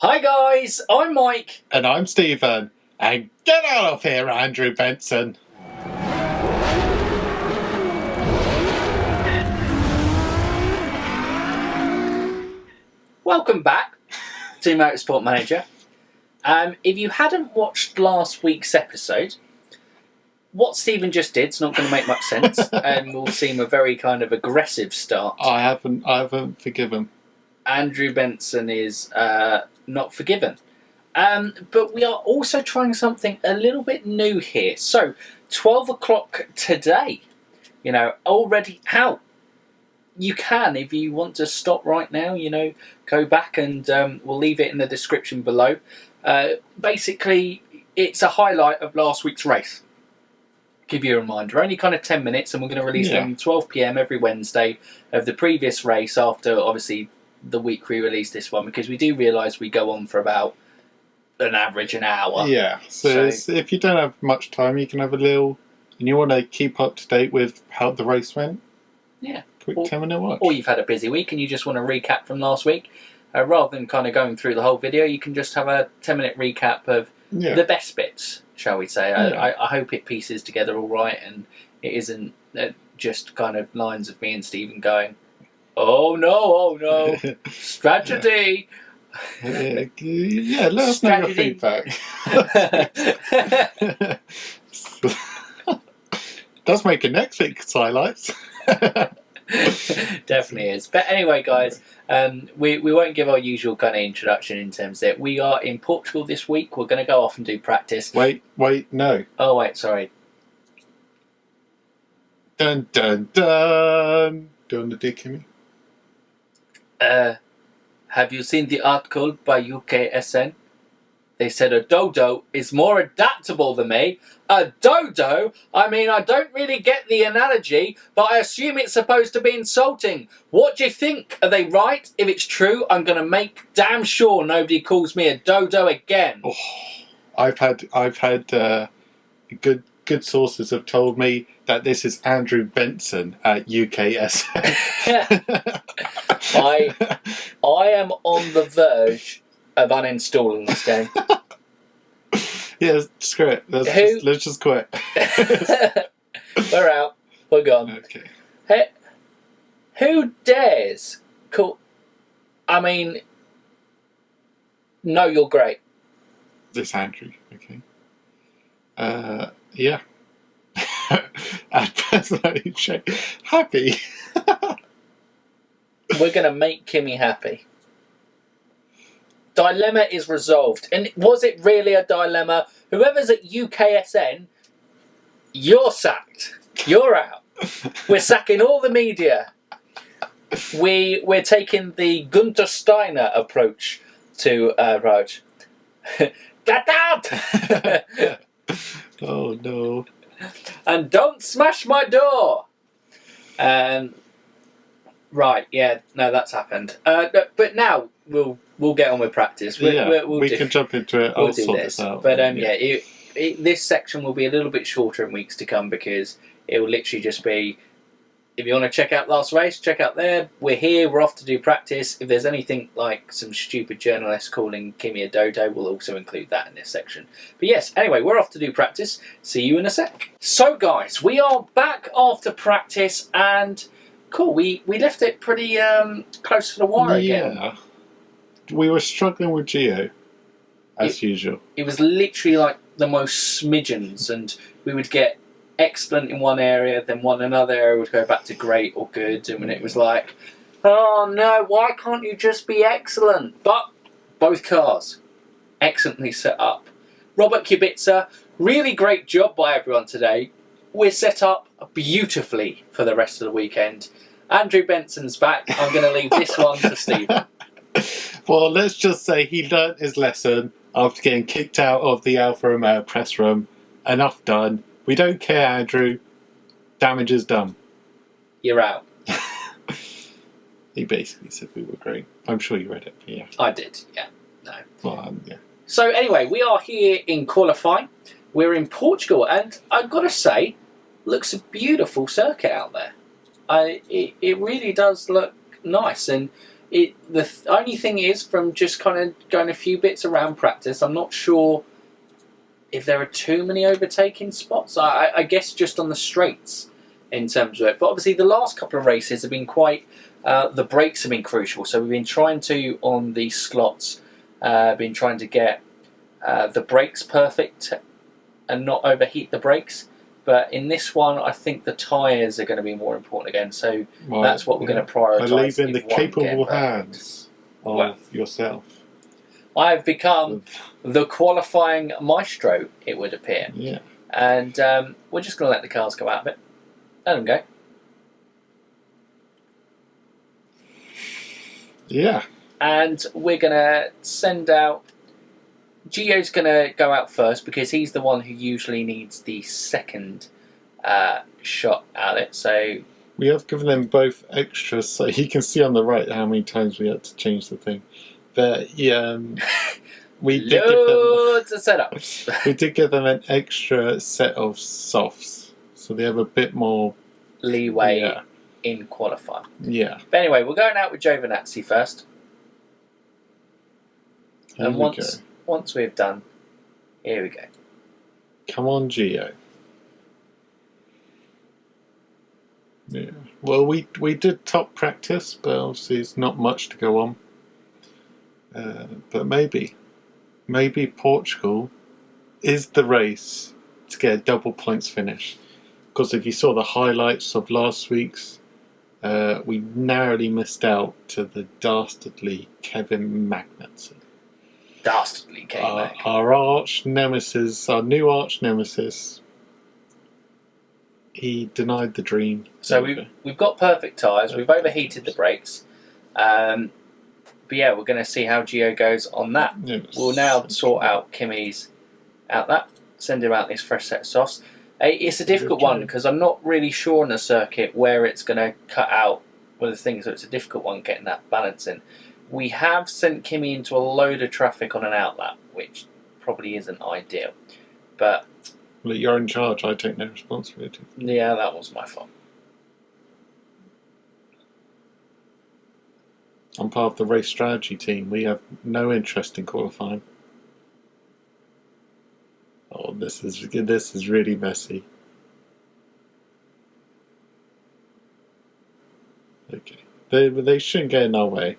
Hi guys, I'm Mike. And I'm Stephen. And get out of here, Andrew Benson. Welcome back to Motorsport Manager. If you hadn't watched last week's episode, what Stephen just did is not going to make much sense and will seem a very kind of aggressive start. I haven't forgiven. Andrew Benson is not forgiven. But we are also trying something a little bit new here. So, 12 o'clock today, already out. You can, if you want to stop right now, go back and we'll leave it in the description below. Basically, it's a highlight of last week's race. Give you a reminder. Only kind of 10 minutes, and we're going to release them 12 PM every Wednesday of the previous race after, obviously, the week we release this one, because we do realise we go on for about an average an hour. Yeah, so if you don't have much time, you can have a little, and you want to keep up to date with how the race went. Yeah. Quick 10-minute watch. Or you've had a busy week and you just want to recap from last week. Rather than kind of going through the whole video, you can just have a 10-minute recap of the best bits, shall we say. I hope it pieces together all right and it isn't just kind of lines of me and Stephen going, oh no, strategy. Yeah, let us know your feedback. Does make a next week's highlights. Definitely is. But anyway, guys, we won't give our usual kind of introduction in terms that we are in Portugal this week. We're going to go off and do practice. Wait, no. Oh, wait, sorry. Dun, dun, dun. Doing the dick in me. Have you seen the article by UKSN? They said a dodo is more adaptable than me. A dodo? I mean, I don't really get the analogy, but I assume it's supposed to be insulting. What do you think? Are they right? If it's true, I'm going to make damn sure nobody calls me a dodo again. Oh, I've had good sources have told me that this is Andrew Benson at UKSN. I am on the verge of uninstalling this game. Yeah, screw it. Let's just quit. We're out. We're gone. Okay. Hey, who dares call... I mean... No, you're great. This Andrew, okay. Yeah. And personally, happy. We're going to make Kimmy happy. Dilemma is resolved. And was it really a dilemma? Whoever's at UKSN, you're sacked. You're out. We're sacking all the media. We're taking the Gunther Steiner approach to Raj. Get out! Oh no. And don't smash my door! Right, yeah, no, that's happened. But now we'll get on with practice. We can jump into it. I'll sort this out. But this section will be a little bit shorter in weeks to come because it will literally just be, if you want to check out last race, check out there. We're here, we're off to do practice. If there's anything like some stupid journalist calling Kimmy a dodo, we'll also include that in this section. But yes, anyway, we're off to do practice. See you in a sec. So guys, we are back after practice and cool, we left it pretty close to the wire again. Yeah. We were struggling with Gio, as usual. It was literally like the most smidgens, and we would get excellent in one area, then another area would go back to great or good, and when it was like, oh no, why can't you just be excellent? But both cars, excellently set up. Robert Kubica, really great job by everyone today. We're set up beautifully for the rest of the weekend. Andrew Benson's back. I'm going to leave this one to Stephen. Well, let's just say he learnt his lesson after getting kicked out of the Alfa Romeo press room. Enough done. We don't care, Andrew. Damage is done. You're out. He basically said we were great. I'm sure you read it. Yeah. I did, yeah. No. Well, yeah. So anyway, we are here in qualifying. We're in Portugal, and I've got to say, looks a beautiful circuit out there. It really does look nice, and only thing is, from just kind of going a few bits around practice, I'm not sure if there are too many overtaking spots. I guess just on the straights in terms of it. But obviously the last couple of races have been quite... the brakes have been crucial. So we've been trying to, on the slots, been trying to get the brakes perfect and not overheat the brakes. But in this one, I think the tyres are going to be more important again. So that's what we're going to prioritise. I leave in the capable hands of yourself. I've become the qualifying maestro, it would appear. Yeah. And we're just going to let the cars go out of it. Let them go. Yeah. And we're going to send out... Gio's going to go out first because he's the one who usually needs the second shot at it. So we have given them both extras, so you can see on the right how many times we had to change the thing. But yeah, we did loads of setups. We did give them an extra set of softs, so they have a bit more leeway in qualifying. Yeah. But anyway, we're going out with Giovinazzi first. Here once we've done, here we go. Come on, Gio. Yeah. Well, we did top practice, but obviously it's not much to go on. But maybe Portugal is the race to get a double points finish. Because if you saw the highlights of last week's, we narrowly missed out to the dastardly Kevin Magnussen. Dastardly Kevin. Our arch nemesis, our new arch nemesis. He denied the dream. So we've got perfect tyres. We've overheated the brakes. But yeah, we're going to see how Gio goes on that. Yes. We'll now sort out Kimi's send him out this fresh set of softs. It's a difficult one because I'm not really sure on the circuit where it's going to cut out one of the things, so it's a difficult one getting that balance in. We have sent Kimi into a load of traffic on an outlap, which probably isn't ideal. But well, you're in charge, I take no responsibility. Yeah, that was my fault. I'm part of the race strategy team. We have no interest in qualifying. Oh, this is really messy. Okay, they shouldn't get in our way.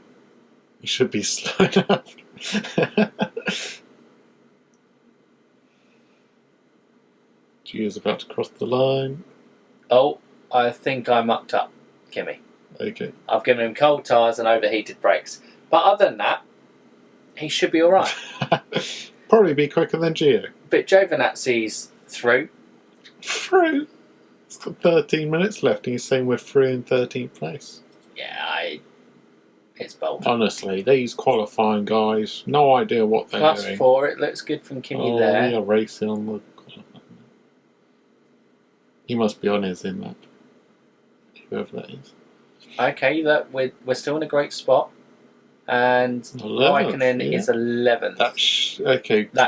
We should be slow enough. Gio's about to cross the line. Oh, I think I mucked up, Kimi. Okay. I've given him cold tyres and overheated brakes. But other than that, he should be alright. Probably be quicker than Gio. But Giovinazzi's through. Through? It's got 13 minutes left and he's saying we're through in 13th place. Yeah, it's bold. Honestly, these qualifying guys, no idea what they're doing. +4, it looks good from Kimi there. We are racing on the qualifying. He must be on his in-lap. Whoever that is. Okay, we're still in a great spot. And Raikkonen is 11th. That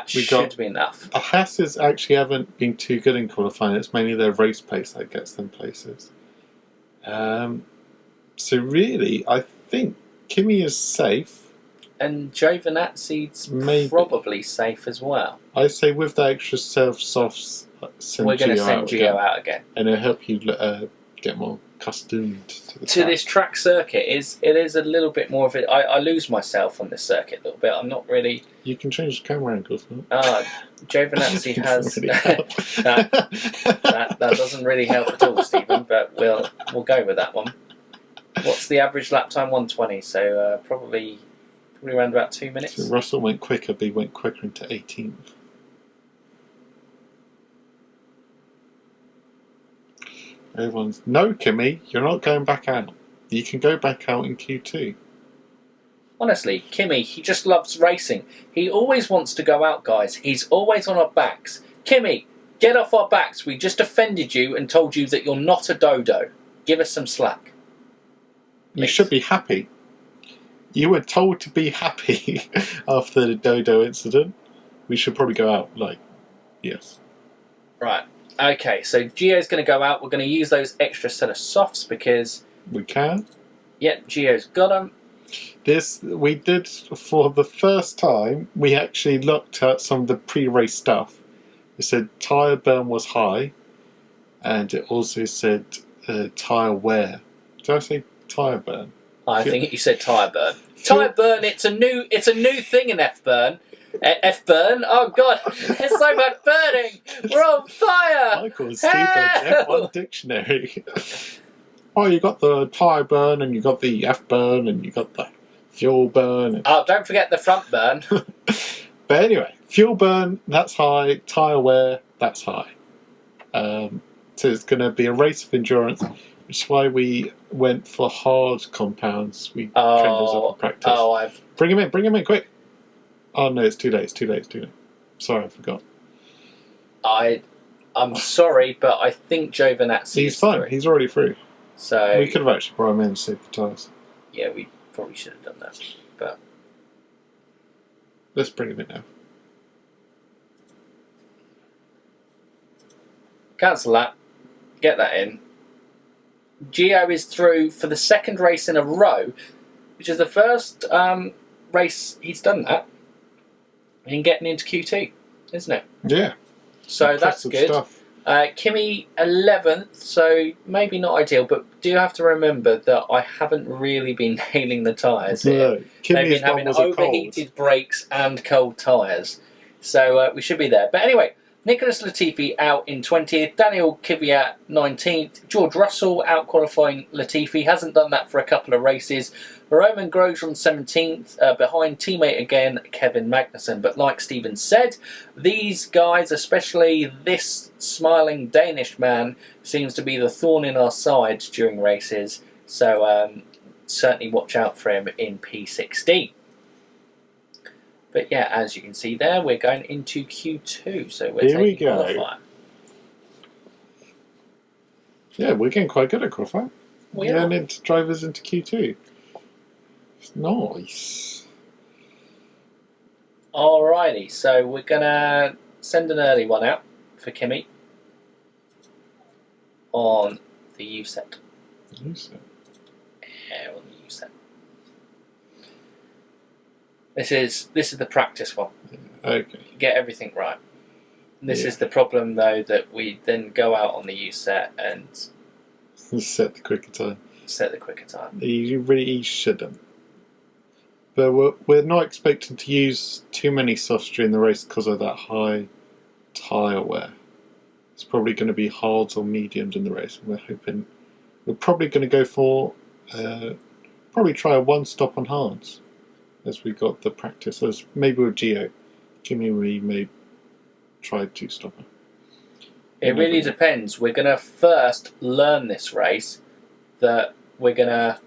should be enough. The Hasses actually haven't been too good in qualifying. It's mainly their race pace that gets them places. So really, I think Kimi is safe. And Giovinazzi's probably safe as well. I say with the extra softs, we're going to send Gio out again. And it'll help you get more accustomed to this track circuit. It is a little bit more of it. I lose myself on this circuit a little bit. I'm not really... You can change the camera angles. Giovinazzi has... that doesn't really help at all, Stephen, but we'll go with that one. What's the average lap time? 1:20, so probably around about 2 minutes. So Russell went quicker, but he went quicker into 18th. Everyone's, no, Kimi, you're not going back out. You can go back out in Q2. Honestly, Kimi, he just loves racing. He always wants to go out, guys. He's always on our backs. Kimi, get off our backs. We just offended you and told you that you're not a dodo. Give us some slack. You should be happy. You were told to be happy after the dodo incident. We should probably go out, yes. Right. Okay, so Gio's going to go out. We're going to use those extra set of softs because... We can? Yep, Gio's got them. We did, for the first time, we actually looked at some of the pre-race stuff. It said tyre burn was high, and it also said tyre wear. Did I say tyre burn? I think you said tyre burn. Tyre burn. It's a new thing in F burn. F burn. Oh God, there's so much burning. We're on fire. Michael Stevens F1 dictionary. Oh, you got the tyre burn, and you got the F burn, and you got the fuel burn. Oh, don't forget the front burn. But anyway, fuel burn, that's high. Tyre wear, that's high. So it's going to be a race of endurance, which is why we went for hard compounds. We trained those up in practice. Bring him in, quick. Oh no, it's too late. Sorry, I forgot. I'm sorry, but I think Giovinazzi He's fine. through. He's already through. So we could have actually brought him in and saved the tyres. Yeah, we probably should have done that, but let's bring him in now. Cancel that. Get that in. Gio is through for the second race in a row, which is the first race he's done that in getting into Q2, isn't it? Yeah. So that's good. Stuff. Kimi 11th, so maybe not ideal, but do have to remember that I haven't really been nailing the tyres here. No, they've been having overheated brakes and cold tyres. So we should be there. But anyway, Nicholas Latifi out in 20th, Daniel Kvyat 19th, George Russell out qualifying Latifi, hasn't done that for a couple of races. Roman Grosjean 17th, behind teammate again, Kevin Magnussen. But like Stephen said, these guys, especially this smiling Danish man, seems to be the thorn in our side during races. So certainly watch out for him in P16. But yeah, as you can see there, we're going into Q2, so we're taking qualifying. Yeah, we're getting quite good at qualifying. We're getting into drivers into Q2. It's nice. Alrighty, so we're going to send an early one out for Kimi on the U-set. U-set? Yeah, on the U-set. This is the practice one. Okay. Get everything right. This is the problem, though, that we then go out on the U-set and set the quicker time. You shouldn't. But we're not expecting to use too many softs during the race because of that high tyre wear. It's probably going to be hards or mediums in the race. We're probably going to go for probably try a one stop on hards as we got the practice. As maybe with Gio, Kimi we may try two stopper. It really depends. We're going to first learn this race that we're going to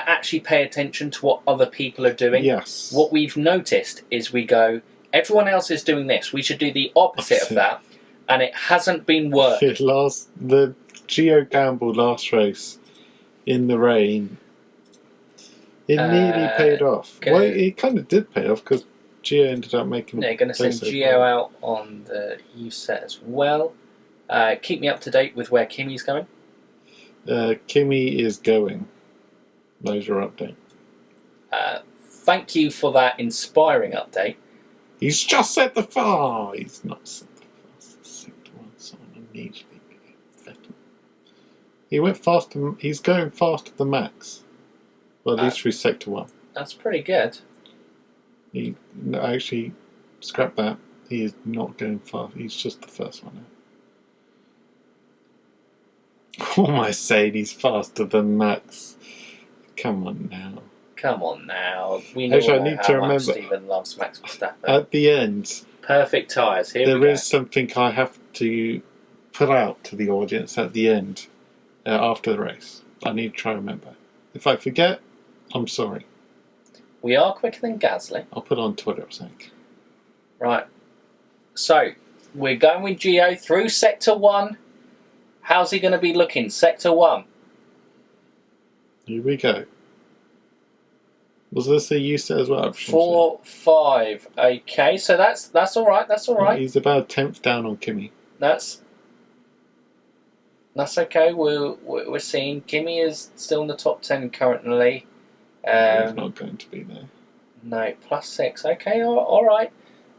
actually pay attention to what other people are doing. Yes. What we've noticed is we go, everyone else is doing this. We should do the opposite of that. And it hasn't been working. The Gio gamble last race in the rain, it nearly paid off. Well, it kind of did pay off because Gio ended up making... They're going to send Gio out on the U-set as well. Keep me up to date with where Kimi's going. Kimi is going. There's your update. Thank you for that inspiring update. He's just set the far. He's not set the fast. Sector 1, someone immediately better. He went faster. He's going faster than Max. Well, at least through Sector 1. That's pretty good. Actually, scrap that. He is not going fast. He's just the first one out. What am I saying? He's faster than Max. Come on now. We know actually, I need to remember. Much Stephen loves Max Verstappen. At the end, perfect tyres. There is something I have to put out to the audience at the end, after the race. I need to try and remember. If I forget, I'm sorry. We are quicker than Gasly. I'll put it on Twitter or something. Right. So, we're going with Gio through Sector 1. How's he going to be looking? Sector 1. Here we go. Was this a U-set as well? 4, 5. Okay, so that's all right. That's all right. He's about 10th down on Kimi. That's okay. We're seeing Kimi is still in the top 10 currently. He's not going to be there. No, +6. Okay, all right.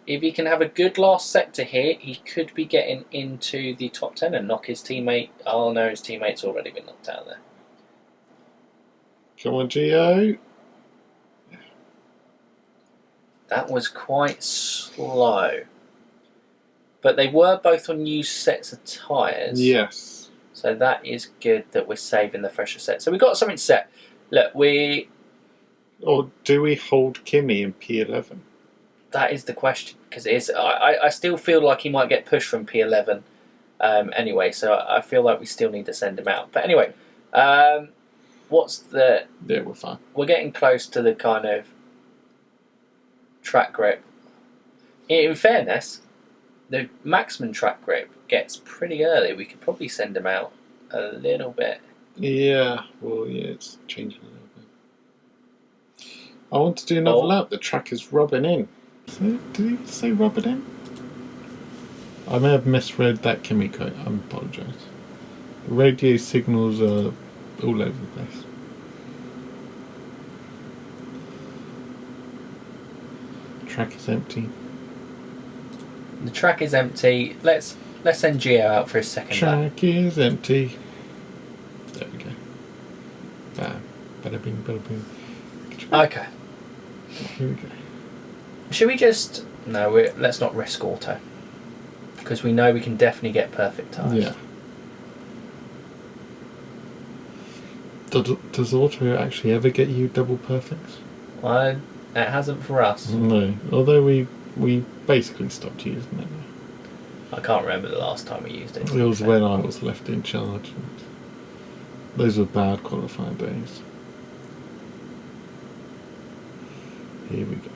If he can have a good last sector here, he could be getting into the top 10 and knock his teammate. Oh no, his teammate's already been knocked out there. Come on, Gio. That was quite slow. But they were both on new sets of tyres. Yes. So that is good that we're saving the fresher set. So we've got something set. Look, Or do we hold Kimi in P11? that is the question. Because I still feel like he might get pushed from P11 anyway. So I feel like we still need to send him out. But anyway, what's the... Yeah, we're fine. We're getting close to the kind of track grip. In fairness, the maximum track grip gets pretty early. We could probably send him out a little bit. Yeah, well, yeah, it's changing a little bit. I want to do another lap. The track is rubbing in. Did he say rubbing in? I may have misread that Kimi quote. I apologise. The radio signals are all over the place. Track is empty. The track is empty. Let's send Gio out for a second lap. Track is empty. There we go. Bam. Bada bing, bada bing. Okay. Here we go. Should we just... No, let's not risk auto. Because we know we can definitely get perfect tyres. Yeah. Does auto actually ever get you double perfects? Well, it hasn't for us. No. Although we basically stopped using it. I can't remember the last time we used it. It was when I was left in charge. Those were bad qualifying days. Here we go.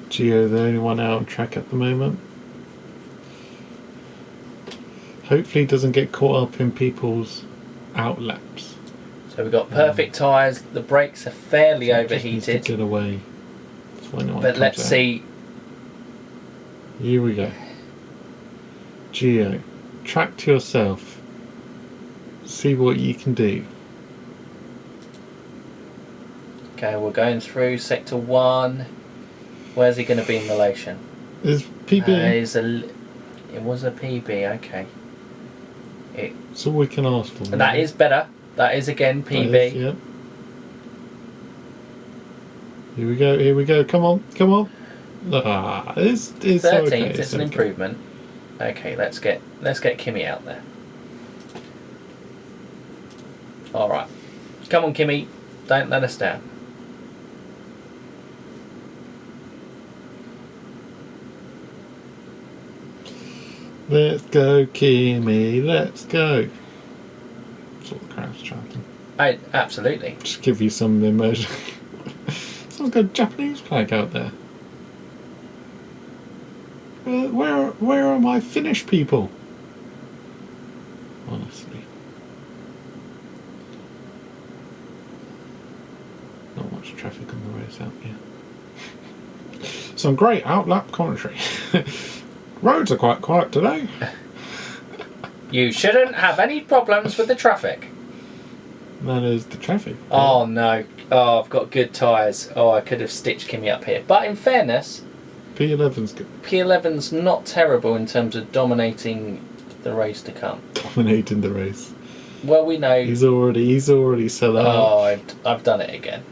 Gio, the only one out on track at the moment. Hopefully he doesn't get caught up in people's out laps. So we've got perfect tyres. The brakes are fairly overheated. Just to get away. But let's see. Here we go. Gio, track to yourself. See what you can do. Okay, we're going through sector 1. Where's he going to be in relation? Is PB? It was a PB, okay. That's all we can ask for. That is better. That is again PB. Is, yep. Here we go, here we go. Come on, come on. Ah, it's 13th, okay. It's an improvement. Okay, let's get Kimi out there. Alright. Come on, Kimi. Don't let us down. Let's go, Kimi, let's go. That's what the crowd's chanting. Absolutely. Just give you some immersion. Someone's got a Japanese flag out there. Where are my Finnish people? Honestly. Not much traffic on the roads out here. Some great outlap commentary. Roads are quite quiet today. You shouldn't have any problems with the traffic. That is the traffic. Oh no. Oh, I've got good tyres. Oh, I could have stitched Kimi up here. But in fairness, P11's good. P11's not terrible in terms of dominating the race to come. Dominating the race. Well, we know... He's already set up. Oh, I've done it again.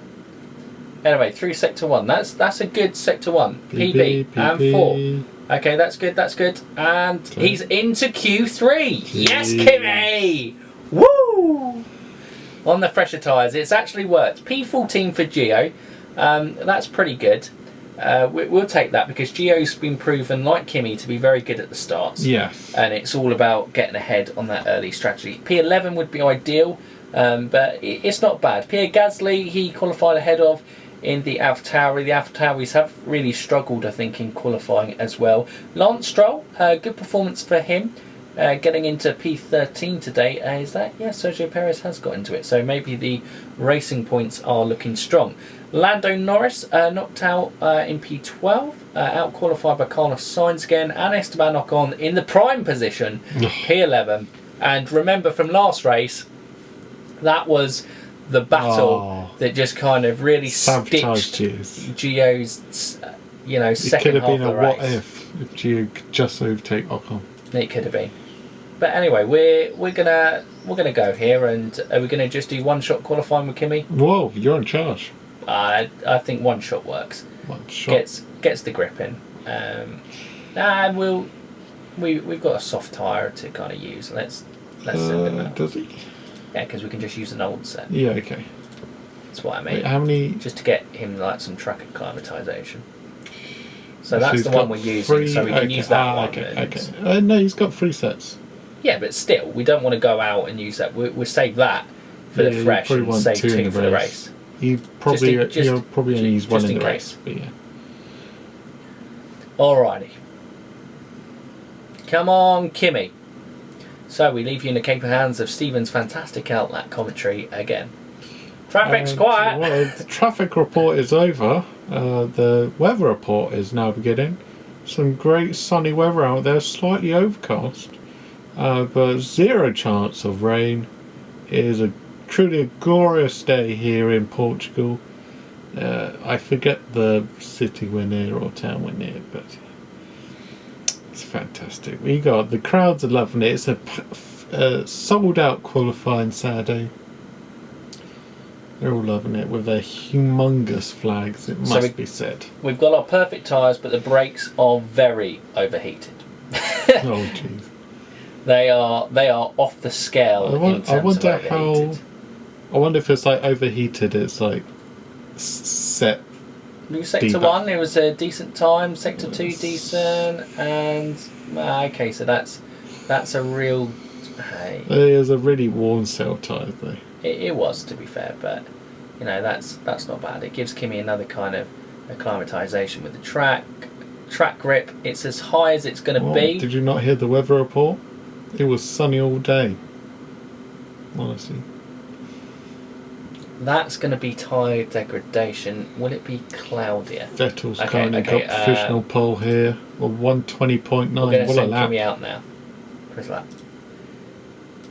Anyway, through sector 1. That's a good sector 1. PB and 4. Okay, that's good, that's good. And he's into Q3. Yes, Kimi! Woo! On the fresher tyres. It's actually worked. P14 for Gio. That's pretty good. We'll take that because Gio's been proven, like Kimi, to be very good at the starts. Yes. And it's all about getting ahead on that early strategy. P11 would be ideal, but it's not bad. Pierre Gasly, he qualified ahead of in the AlphaTauri. The AlphaTauris have really struggled, I think, in qualifying as well. Lance Stroll, good performance for him. Getting into P13 today. Is that? Yeah, Sergio Perez has got into it. So maybe the racing points are looking strong. Lando Norris knocked out in P12. Out qualified by Carlos Sainz again. And Esteban Ocon in the prime position. P11. And remember from last race, that was the battle that just kind of really Sabotaged stitched Gio's, It could second have half been of a the what race. if Gio could just overtake Ocon. It could have been. But anyway, we're gonna go here, and are we gonna just do one shot qualifying with Kimi? Whoa, you're in charge. I think one shot works. One shot. Gets the grip in. We've got a soft tyre to kind of use. Let's send him out. Does he? Yeah, because we can just use an old set. Yeah, okay. That's what I mean. Wait, how many? Just to get him like some track acclimatisation. So So that's he's the got one we're using. So we can use that one. Okay. No, he's got 3 sets. Yeah, but still, we don't want to go out and use that. We'll save that for the fresh and save 2 for the race. You'll probably only use one in the race. But yeah. Alrighty. Come on, Kimi. So we leave you in the capable hands of Stephen's fantastic outlet commentary again. Traffic's quiet. Well, the traffic report is over. The weather report is now beginning. Some great sunny weather out there, slightly overcast, but 0 chance of rain. It is truly a glorious day here in Portugal. I forget the city we're near or town we're near, but it's fantastic. The crowds are loving it. It's a sold out qualifying Saturday. They're all loving it with their humongous flags, it must be said. We've got our perfect tyres, but the brakes are very overheated. Oh jeez. They are off the scale. I wonder if it's like overheated. It's like set. Sector 1, it was a decent time. Sector 2, decent, and okay, so that's a real. Hey, it is a really worn cell tyre though. It was, to be fair, but that's not bad. It gives Kimi another kind of acclimatisation with the track grip. It's as high as it's going to be. Did you not hear the weather report? It was sunny all day. Honestly. That's going to be tyre degradation. Will it be cloudier? Vettel's currently got provisional pole here. Well, 120.9. We're going to send Kimi out now. Press that.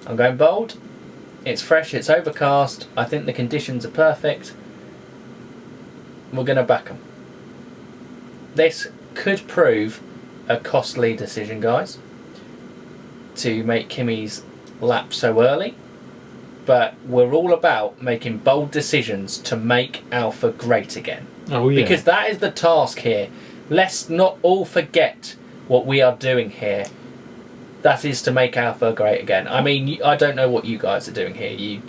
I'm going bold. It's fresh, it's overcast. I think the conditions are perfect. We're going to back them. This could prove a costly decision, guys, to make Kimi's lap so early. But we're all about making bold decisions to make Alfa great again. Oh yeah. Because that is the task here. Let's not all forget what we are doing here. That is to make Alfa great again. I mean, I don't know what you guys are doing here.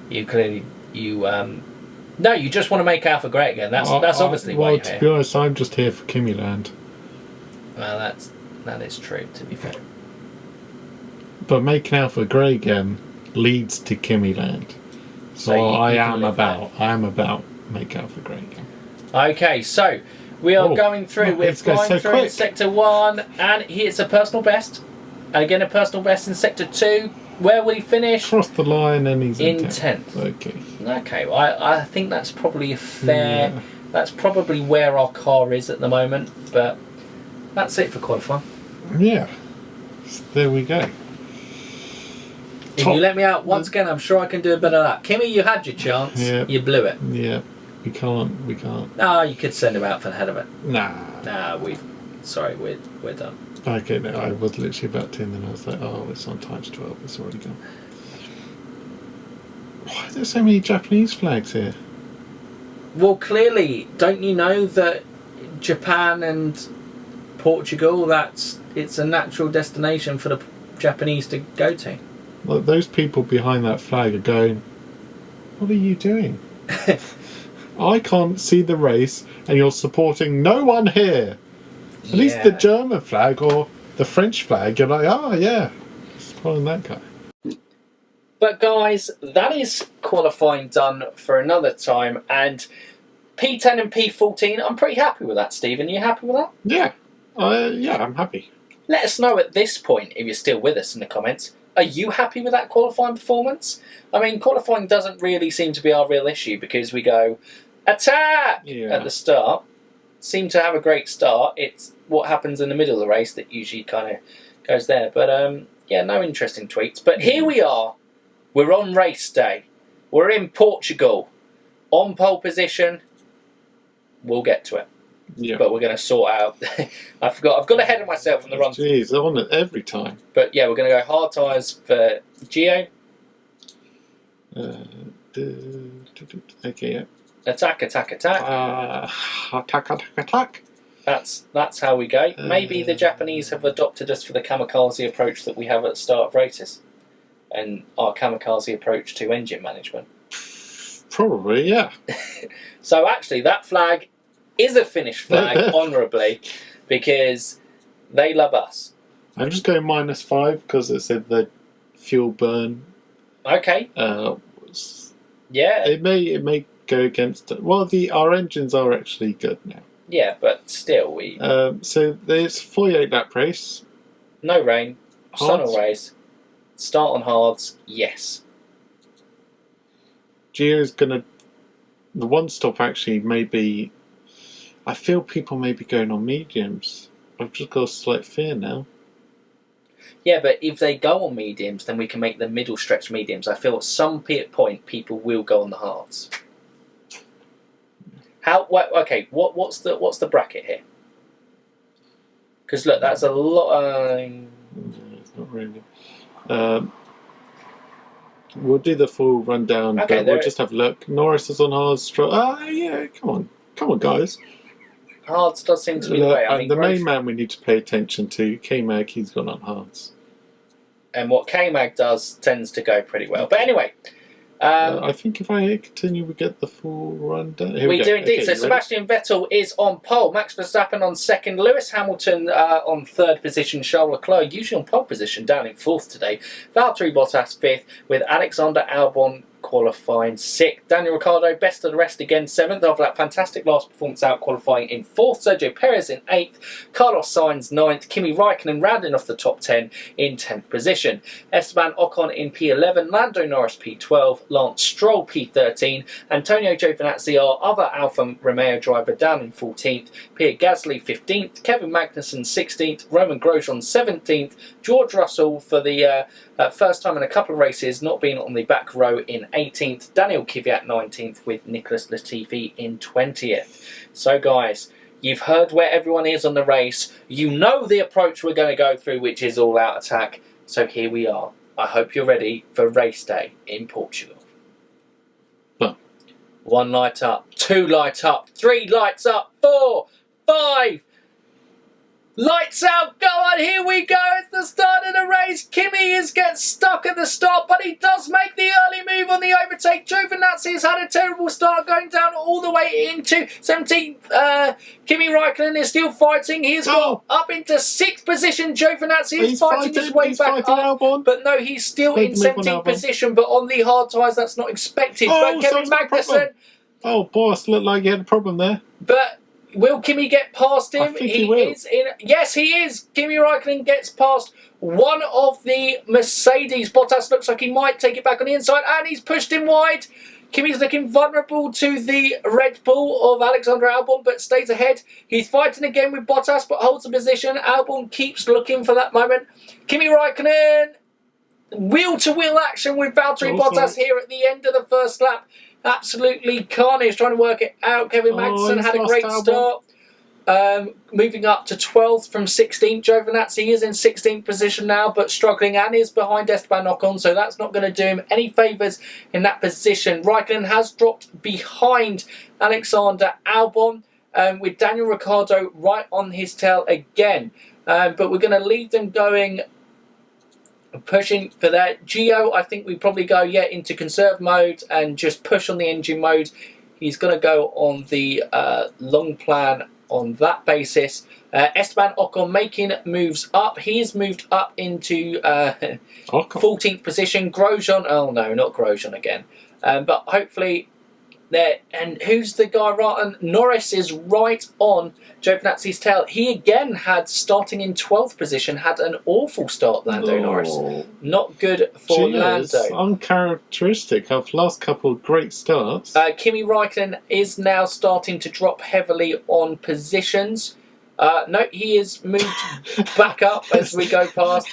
You clearly no, you just want to make Alfa great again. That's obviously why you're here. To be honest, I'm just here for Kimi Land. Well, that is true, to be fair. But making Alfa great again leads to Kimi Land. So I am about make Alfa great again. Okay, so we are going through. We're flying through in Sector 1, and it's a personal best. And again, a personal best in Sector 2. Where will he finish? Cross the line and he's in 10th. Okay. Well, I think that's probably a fair... Yeah. That's probably where our car is at the moment. But that's it for qualifying. Yeah. There we go. If you let me out once again, I'm sure I can do a bit of that. Kimi, you had your chance. Yeah. You blew it. Yeah. We can't. No, you could send him out for the head of it. Nah, we're done. Okay, no, I was literally about to, and then I was like, oh, it's on times 12, it's already gone. Why are there so many Japanese flags here? Well, clearly, don't you know that Japan and Portugal, it's a natural destination for the Japanese to go to? Well, those people behind that flag are going, what are you doing? I can't see the race, and you're supporting no one here. At least the German flag or the French flag, you're like, oh yeah, following that guy. But guys, that is qualifying done for another time, and P10 and P14, I'm pretty happy with that, Stephen. You happy with that? Yeah, I'm happy. Let us know at this point, if you're still with us in the comments, are you happy with that qualifying performance? I mean, qualifying doesn't really seem to be our real issue because we go, attack! At the start. Seem to have a great start. It's what happens in the middle of the race that usually kind of goes there. But yeah, no interesting tweets. But here we are. We're on race day. We're in Portugal. on pole position. We'll get to it. Yeah. But we're going to sort out. I forgot. I've got ahead of myself on the run. Jeez, on it every time. But yeah, we're going to go hard tyres for Gio. Okay, yeah. Attack. Attack. That's how we go. Maybe the Japanese have adopted us for the kamikaze approach that we have at the start of races, and our kamikaze approach to engine management. Probably, yeah. So actually, that flag is a Finnish flag, honourably, because they love us. I'm just going -5 because it said the fuel burn. Okay. Yeah. It may go against it. Well, our engines are actually good now. Yeah, but still, we. So there's 48 lap race. No rain. Sun Hards. or race. Start on hards. Yes. Gio's gonna. The one stop actually may be. I feel people may be going on mediums. I've just got a slight fear now. Yeah, but if they go on mediums, then we can make the middle stretch mediums. I feel at some point people will go on the hards. Okay, what's the bracket here? Because look, that's a lot. No, it's not really. We'll do the full rundown, Okay, but we'll just have a look. Norris is on hards. Yeah, come on, guys. Hards does seem to be the way. I mean, the main man we need to pay attention to, K-Mag, he's gone on hards. And what K-Mag does tends to go pretty well. But anyway. I think if I continue, we get the full rundown. We do indeed. So Sebastian Vettel is on pole, Max Verstappen on second, Lewis Hamilton on third position, Charles Leclerc usually on pole position, down in fourth today, Valtteri Bottas fifth, with Alexander Albon qualifying sixth. Daniel Ricciardo, best of the rest again, seventh after that fantastic last performance out, qualifying in fourth. Sergio Perez in eighth, Carlos Sainz ninth, Kimi Raikkonen rounding off the top 10 in 10th position. Esteban Ocon in P11, Lando Norris P12, Lance Stroll P13, Antonio Giovinazzi, our other Alfa Romeo driver, down in 14th, Pierre Gasly 15th, Kevin Magnussen 16th, Roman Grosjean 17th, George Russell for the first time in a couple of races not being on the back row in 18th, Daniel Kvyat 19th, with Nicholas Latifi in 20th. So guys, you've heard where everyone is on the race. You know the approach we're going to go through, which is all out attack. So here we are. I hope you're ready for race day in Portugal. Well. 1 light up, 2 light up, 3 lights up, 4, 5. Lights out, go on, here we go, it's the start of the race. Kimi gets stuck at the start, but he does make the early move on the overtake. Giovinazzi has had a terrible start, going down all the way into 17th. Kimi Raikkonen is still fighting. He has got up into 6th position. Giovinazzi is fighting his way back up. Albon. But no, he's still in 17th position, but on the hard tyres, that's not expected. But Kevin Magnussen... Oh, boss, looked like he had a problem there. But... will Kimi get past him? I think he will. Yes, he is. Kimi Raikkonen gets past one of the Mercedes. Bottas looks like he might take it back on the inside, and he's pushed him wide. Kimi's looking vulnerable to the Red Bull of Alexander Albon, but stays ahead. He's fighting again with Bottas, but holds the position. Albon keeps looking for that moment. Kimi Raikkonen, wheel-to-wheel action with Valtteri Bottas here at the end of the first lap. Absolutely carnage, trying to work it out. Kevin Magnussen had a great start. Moving up to 12th from 16th. Giovinazzi is in 16th position now, but struggling, and is behind Esteban Ocon, so that's not going to do him any favours in that position. Raikkonen has dropped behind Alexander Albon, with Daniel Ricciardo right on his tail again. But we're going to leave them going, pushing for that. Gio, I think we probably go into conserve mode and just push on the engine mode. He's going to go on the long plan on that basis. Esteban Ocon making moves up. He's moved up into 14th position. Grosjean, oh no, not Grosjean again. But hopefully there. And who's the guy right on? Norris is right on Giovinazzi's tail. He again had, starting in 12th position, had an awful start, Lando Norris. Not good for Lando. Uncharacteristic of last couple of great starts. Kimi Raikkonen is now starting to drop heavily on positions. No, he is moved back up as we go past.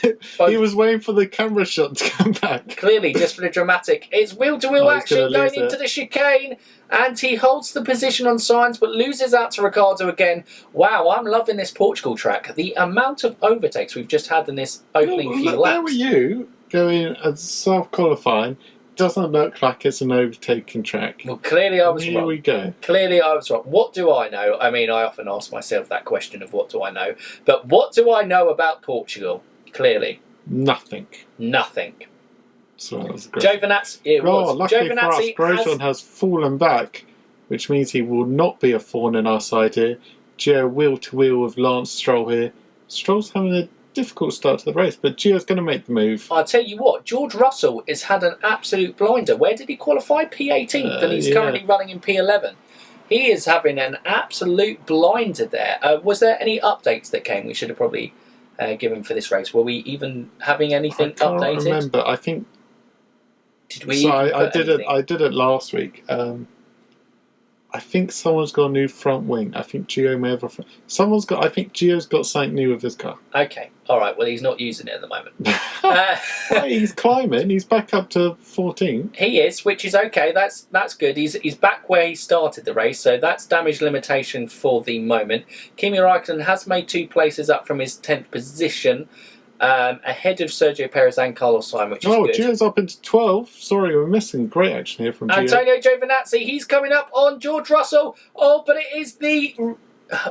He was waiting for the camera shot to come back. Clearly, just for the dramatic. It's wheel-to-wheel action going into it. the chicane, and he holds the position on Sainz, but loses out to Ricciardo again. Wow, I'm loving this Portugal track. The amount of overtakes we've just had in this opening few laps. There were you going as self-qualifying. Doesn't look like it's an overtaking track. Well, clearly I was wrong. Here we go. Clearly I was wrong. What do I know? I mean, I often ask myself that question of what do I know. But what do I know about Portugal? Clearly. Nothing. Nothing. So that was great. Giovinazzi, luckily for us, Grosjean has fallen back, which means he will not be a thorn in our side here. Gio wheel-to-wheel with Lance Stroll here. Stroll's having a difficult start to the race, but Gio's going to make the move. I'll tell you what, George Russell has had an absolute blinder. Where did he qualify? P18th, and he's currently running in P11. He is having an absolute blinder there. Was there any updates that came? We should have probably given for this race. Were we even having anything updated? I can't remember. I think. Did we? So I did it last week. I think someone's got a new front wing. I think Gio may have a front. I think Gio's got something new with his car. Okay, all right. Well, he's not using it at the moment. He's climbing. He's back up to 14. He is, which is okay. That's good. He's back where he started the race, so that's damage limitation for the moment. Kimi Raikkonen has made 2 places up from his 10th position. Ahead of Sergio Perez and Carlos Sainz, which is good. Gio's up into 12. Sorry, we're missing great action here from Gio. Antonio Giovinazzi, he's coming up on George Russell. Oh, but it is the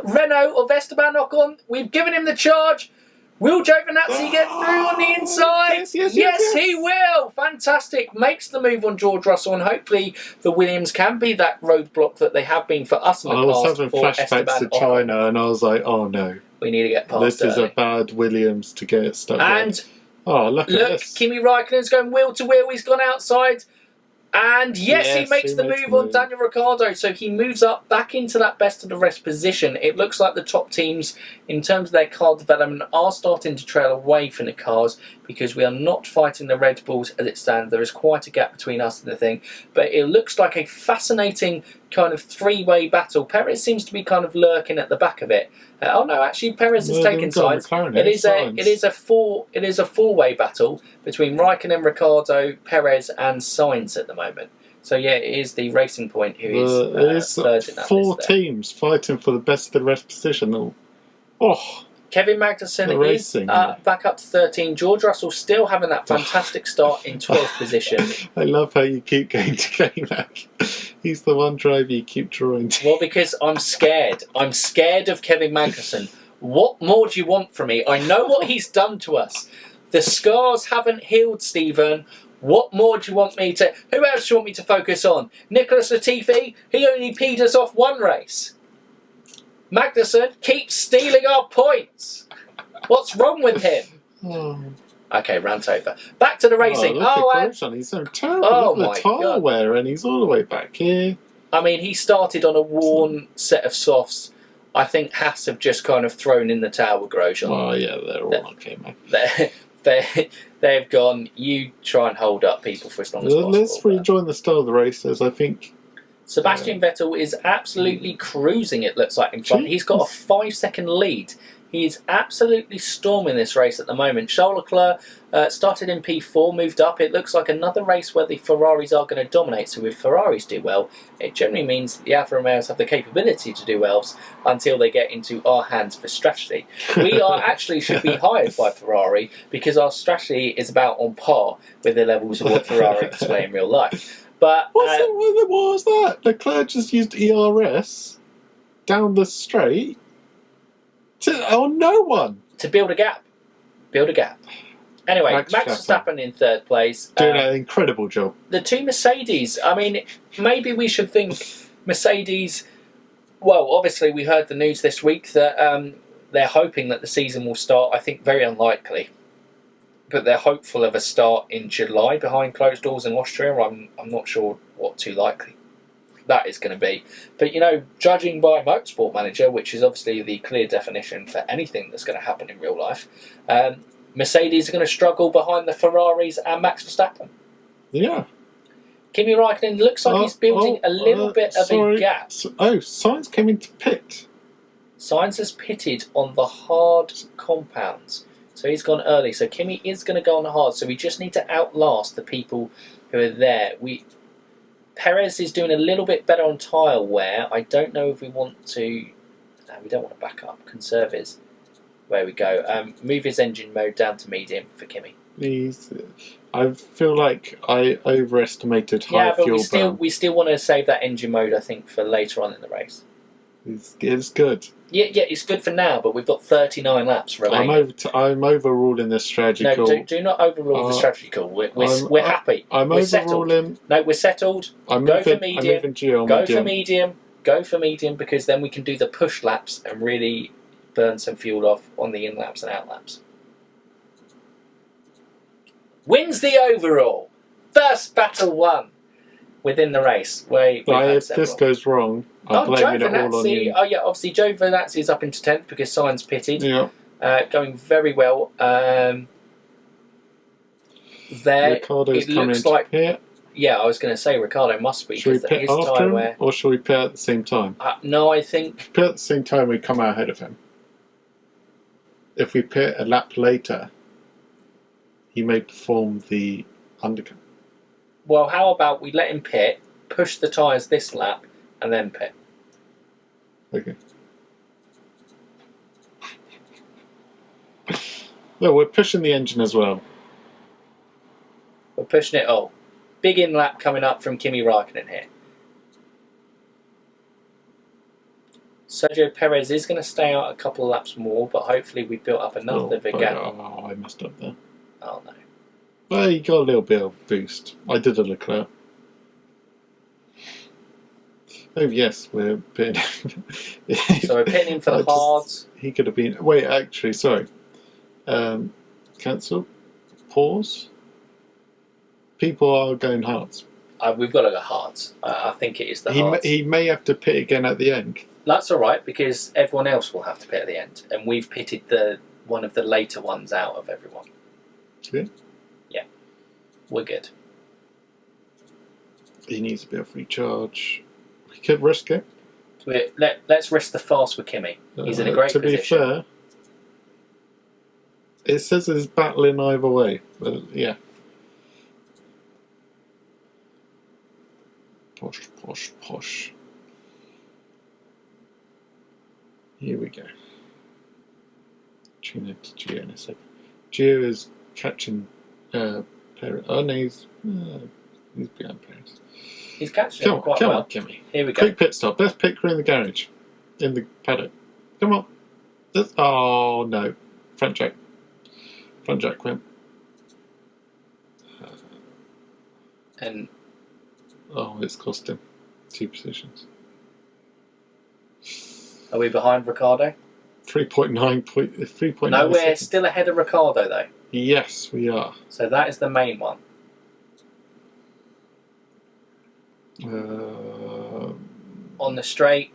Renault of Esteban Ocon. We've given him the charge. Will Giovinazzi get through on the inside? Yes, he will. Fantastic. Makes the move on George Russell, and hopefully the Williams can be that roadblock that they have been for us in the past. I was having flashbacks to China, and I was like, oh no. We need to get past this is a bad Williams to get stuck and there. Look at this. Kimi Raikkonen's going wheel to wheel. He's gone outside. And yes, he makes the move on Daniel Ricciardo. So he moves up back into that best of the rest position. It looks like the top teams, in terms of their car development, are starting to trail away from the cars because we are not fighting the Red Bulls as it stands. There is quite a gap between us and the thing. But it looks like a fascinating kind of 3-way battle. Perez seems to be kind of lurking at the back of it. Oh no, actually Perez has taken sides. It is a 4-way battle between Raikkonen, Ricciardo, Perez and Sainz at the moment. So yeah, it is the Racing Point who is third in that 4 teams fighting for the best of the rest position. Kevin Magnussen is back up to 13. George Russell still having that fantastic start in 12th position. I love how you keep going to K-Mac. He's the one driver you keep drawing to. Well, because I'm scared. I'm scared of Kevin Magnussen. What more do you want from me? I know what he's done to us. The scars haven't healed, Stephen. What more do you want me to... Who else do you want me to focus on? Nicholas Latifi? He only peed us off 1 race. Magnussen keeps stealing our points. What's wrong with him? Okay, rant over. Back to the racing. He's so terrible. Look at the tyre wear, and he's all the way back here. I mean, he started on a worn set of softs. I think Haas have just kind of thrown in the towel with Grosjean. Oh yeah, they're all okay, man. They've gone, you try and hold up people for as long as possible. Let's rejoin the start of the race, as I think Sebastian Vettel is absolutely cruising, it looks like, in front. He's got a 5-second lead. He is absolutely storming this race at the moment. Charles Leclerc started in P4, moved up. It looks like another race where the Ferraris are going to dominate. So if Ferraris do well, it generally means the Alfa Romeos have the capability to do well until they get into our hands for strategy. We should be hired by Ferrari because our strategy is about on par with the levels of what Ferrari display in real life. But what was that? Leclerc just used ERS down the straight on no one to build a gap. Anyway, Max Verstappen in 3rd place, doing an incredible job. The 2 Mercedes. I mean, maybe we should think Mercedes. Well, obviously we heard the news this week that they're hoping that the season will start. I think very unlikely. But they're hopeful of a start in July behind closed doors in Austria. I'm not sure what too likely that is going to be. But, judging by Motorsport Manager, which is obviously the clear definition for anything that's going to happen in real life, Mercedes are going to struggle behind the Ferraris and Max Verstappen. Yeah. Kimi Raikkonen looks like he's building a little bit of a gap. Sainz came into pit. Sainz has pitted on the hard compounds. So he's gone early. So Kimi is going to go on the hard. So we just need to outlast the people who are there. Perez is doing a little bit better on tyre wear. I don't know if we want to... No, we don't want to back up. Conserve his... Where we go. Move his engine mode down to medium for Kimi. I feel like I overestimated high fuel burn. We still want to save that engine mode, I think, for later on in the race. It's good. Yeah, it's good for now, but we've got 39 laps remaining. I'm overruling this strategy call. No, do not overrule the strategy call. We're happy. I'm we're overruling. Settled. No, we're settled. Go for medium. Go for medium, because then we can do the push laps and really burn some fuel off on the in laps and out laps. Wins the overall. First battle won within the race. If this goes wrong, I'm blaming it all on you. Oh yeah, obviously Giovinazzi is up into 10th because Sainz pitted. Yeah. Going very well. There, Ricardo's coming to pit. Yeah, I was going to say Ricardo must be. Should we pit after him, or should we pit at the same time? No, I think... If we pit at the same time, we come out ahead of him. If we pit a lap later, he may perform the undercut. Well, how about we let him pit, push the tyres this lap, and then pit? Okay. No, we're pushing the engine as well. We're pushing it all. Big in lap coming up from Kimi Raikkonen here. Sergio Perez is going to stay out a couple of laps more, but hopefully we built up enough of a gap. Oh, I messed up there. Oh no. Well, you got a little bit of boost. I did a Leclerc. Oh yes, we're pitting. So we're pitting him for the hards. He could have been... Wait, actually, sorry. Cancel. Pause. People are going hards. We've got to go hards. I think it is the hards. He may have to pit again at the end. That's all right, because everyone else will have to pit at the end, and we've pitted one of the later ones out of everyone. Yeah. Yeah, we're good. He needs a bit of recharge. We could risk it. Let's risk the fast with Kimi. He's in a great position. To be fair, it says he's battling either way. But yeah. Push, push, push. Here we go. Tune it to Gio in a second. Gio is catching Perez. Oh no, he's behind Perez. He's catching him quite well. Come on, Kimi. Here we go. Quick pit stop. Best pit crew in the garage. In the paddock. Come on. Oh no. Front jack. Front jack went. And oh, it's cost him 2 positions. Are we behind Ricardo? 3.9. No, we're still ahead of Ricardo though. Yes, we are. So that is the main one. On the straight.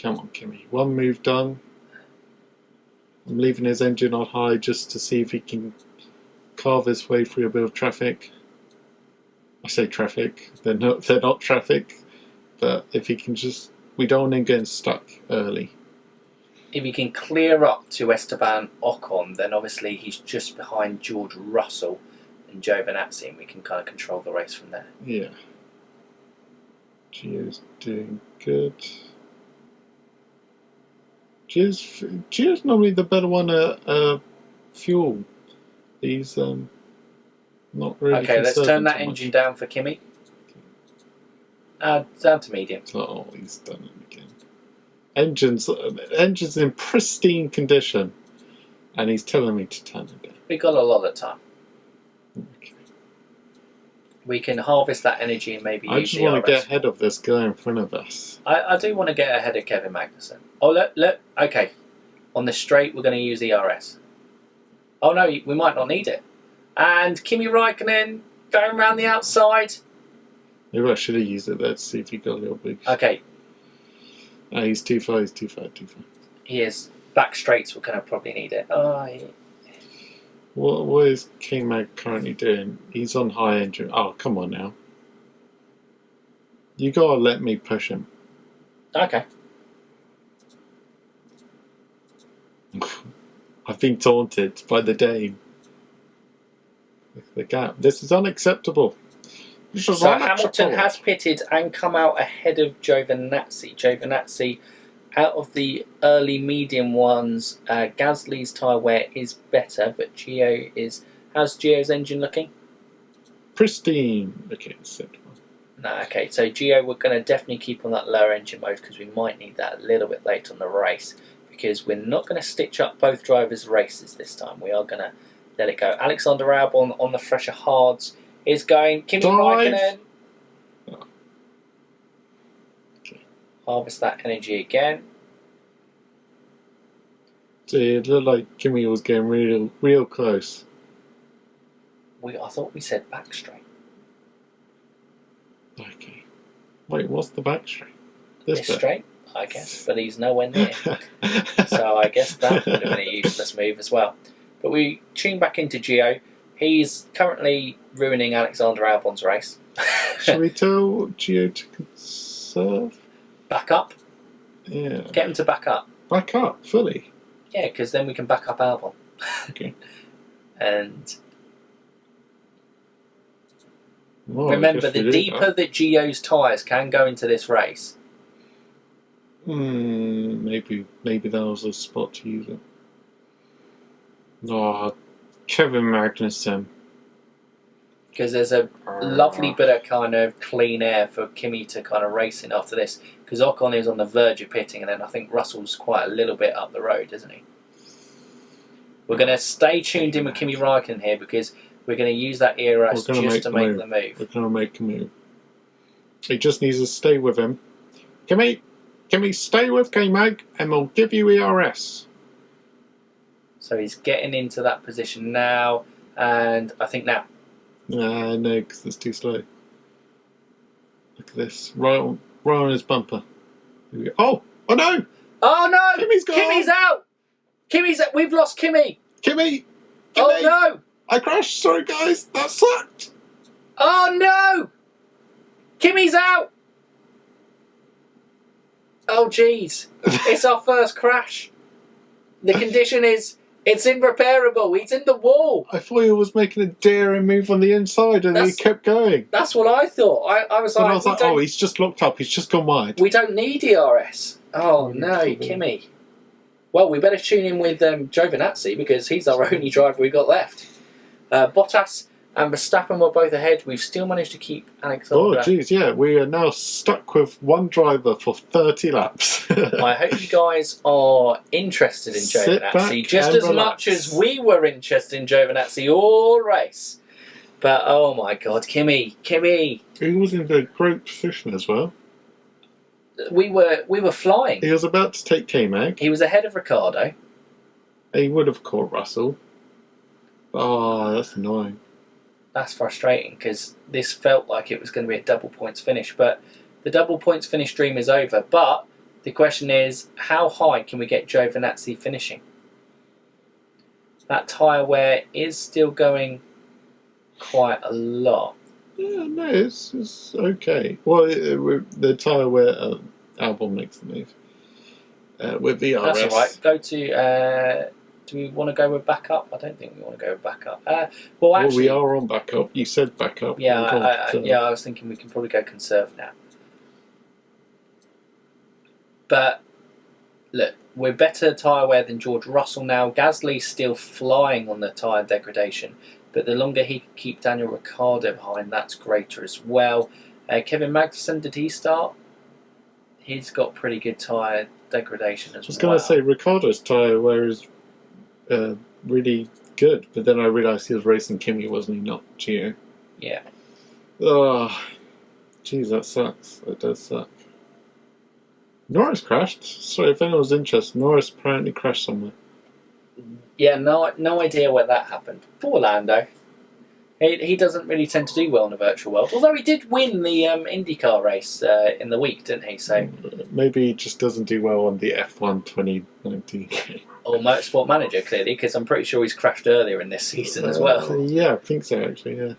Come on, Kimi. One move done. I'm leaving his engine on high just to see if he can carve his way through a bit of traffic. I say traffic. They're not traffic. But if he can just... We don't want him getting stuck early. If he can clear up to Esteban Ocon, then obviously he's just behind George Russell and Giovinazzi, and we can kind of control the race from there. Yeah. Gio's doing good. Gio's normally the better one at fuel. He's not really... Okay, let's turn that engine down for Kimi. Down to medium. Oh, he's done it again. Engine's in pristine condition, and he's telling me to turn it down. We got a lot of time. Okay. We can harvest that energy and maybe use the RS. I just want to get ahead of this guy in front of us. I do want to get ahead of Kevin Magnussen. Oh, look. Okay. On the straight, we're going to use the RS. Oh, no, we might not need it. And Kimi Raikkonen going around the outside. Maybe I should have used it there to see if he got a little boost. Okay. No, he's too far. He is. Back straights, we're going to probably need it. Oh, yeah. What is King Mag currently doing? He's on high engine. Oh, come on now. You gotta let me push him. Okay. I've been taunted by the Dane. Look at the gap. This is unacceptable. This is So unacceptable. Hamilton has pitted and come out ahead of Giovinazzi. Giovinazzi, out of the early medium ones, Gasly's tyre wear is better, but Gio is... How's Gio's engine looking? Pristine. Okay, set one. No, okay, so Gio, we're going to definitely keep on that lower engine mode because we might need that a little bit later on the race, because we're not going to stitch up both drivers' races this time. We are going to let it go. Alexander Albon on the fresher hards is going. Kimi Raikkonen. Oh. Okay. Harvest that energy again. So it looked like Kimi was getting real close. I thought we said back straight. Okay. Wait, what's the back straight? This straight, I guess, but he's nowhere near. So I guess that would have been a useless move as well. But we tune back into Gio. He's currently ruining Alexander Albon's race. Shall we tell Gio to conserve? Back up? Yeah. Get him to back up. Back up, fully? Yeah, because then we can back up Albon. Okay. And Well, remember, the deeper that Gio's tyres can go into this race... maybe that was a spot to use it. Oh, Kevin Magnussen. Because there's a lovely bit of kind of clean air for Kimi to kind of race in after this. Because Ocon is on the verge of pitting, and then I think Russell's quite a little bit up the road, isn't he? We're going to stay tuned in with Kimi Raikkonen here because we're going to use that ERS just to make the move. We're going to make a move. He just needs to stay with him. Kimi, stay with K-Mag, and we'll give you ERS. So he's getting into that position now, and I think now. No, because it's too slow. Look at this. Right on his bumper. Oh no! Oh no! Kimi's gone! Kimi's out! We've lost Kimi! Kimi! Oh no! I crashed, sorry guys, that sucked! Oh no! Kimi's out! Oh jeez, it's our first crash. The condition is, it's irreparable, he's in the wall. I thought he was making a daring move on the inside and he kept going. That's what I thought. I was like, oh, he's just locked up, he's just gone wide. We don't need ERS. Oh no, Kimi. Well, we better tune in with Giovinazzi because he's our only driver we've got left. Bottas and Verstappen were both ahead. We've still managed to keep Alexander. Oh, geez, yeah. We are now stuck with one driver for 30 laps. I hope you guys are interested in Giovinazzi just as much as we were interested in Giovinazzi all race. But, oh my God, Kimi. He was in a great position as well. We were flying. He was about to take K-Mag. He was ahead of Ricciardo. He would have caught Russell. Oh, that's annoying. That's frustrating because this felt like it was going to be a double points finish, but the double points finish dream is over. But the question is, how high can we get Giovinazzi finishing? That tyre wear is still going quite a lot. Yeah, no, it's okay. Well, the tyre wear album makes the move with the ERS. That's all right. Go to. Do we want to go with backup? I don't think we want to go with backup. Well, actually, we are on backup. You said backup. Yeah, I was thinking we can probably go conserve now. But look, we're better tyre wear than George Russell now. Gasly's still flying on the tyre degradation, but the longer he can keep Daniel Ricciardo behind, that's greater as well. Kevin Magnussen, did he start? He's got pretty good tyre degradation as well. I was going to say Ricciardo's tyre wear is really good, but then I realised he was racing Kimi, wasn't he? Not Gio. Yeah. Oh, geez, that sucks. That does suck. Norris crashed. Sorry, if anyone's interested, Norris apparently crashed somewhere. Yeah, no idea where that happened. Poor Lando. He doesn't really tend to do well in a virtual world. Although he did win the IndyCar race in the week, didn't he? So maybe he just doesn't do well on the F1 2019. Or Motorsport Manager, clearly, because I'm pretty sure he's crashed earlier in this season as well. Yeah, I think so, actually, yeah.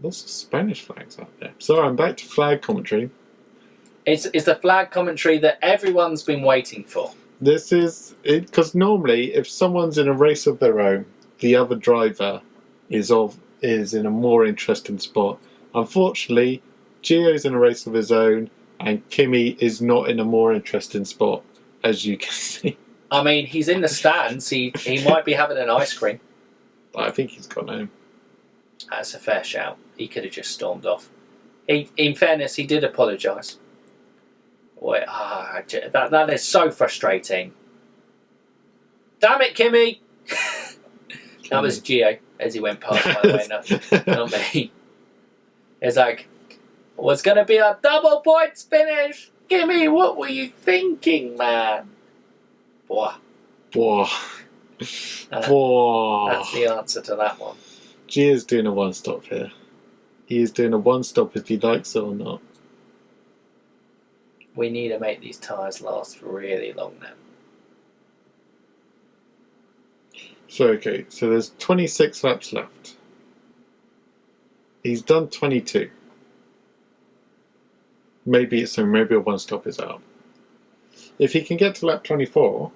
Lots of Spanish flags out there. Sorry, I'm back to flag commentary. It's the flag commentary that everyone's been waiting for. This is it because normally, if someone's in a race of their own, the other driver is in a more interesting spot. Unfortunately, Gio's in a race of his own, and Kimi is not in a more interesting spot, as you can see. I mean, he's in the stands. He might be having an ice cream. I think he's gone home. That's a fair shout. He could have just stormed off. In fairness, he did apologise. That is so frustrating. Damn it, Kimi! That was Gio as he went past, by the way, not me. It's like, was going to be a double points finish. Kimi, what were you thinking, man? Boah. That's the answer to that one. Gio's doing a one-stop here. He is doing a one-stop if he likes it or not. We need to make these tyres last really long now. So there's 26 laps left. He's done 22. Maybe a one-stop is out. If he can get to lap 24...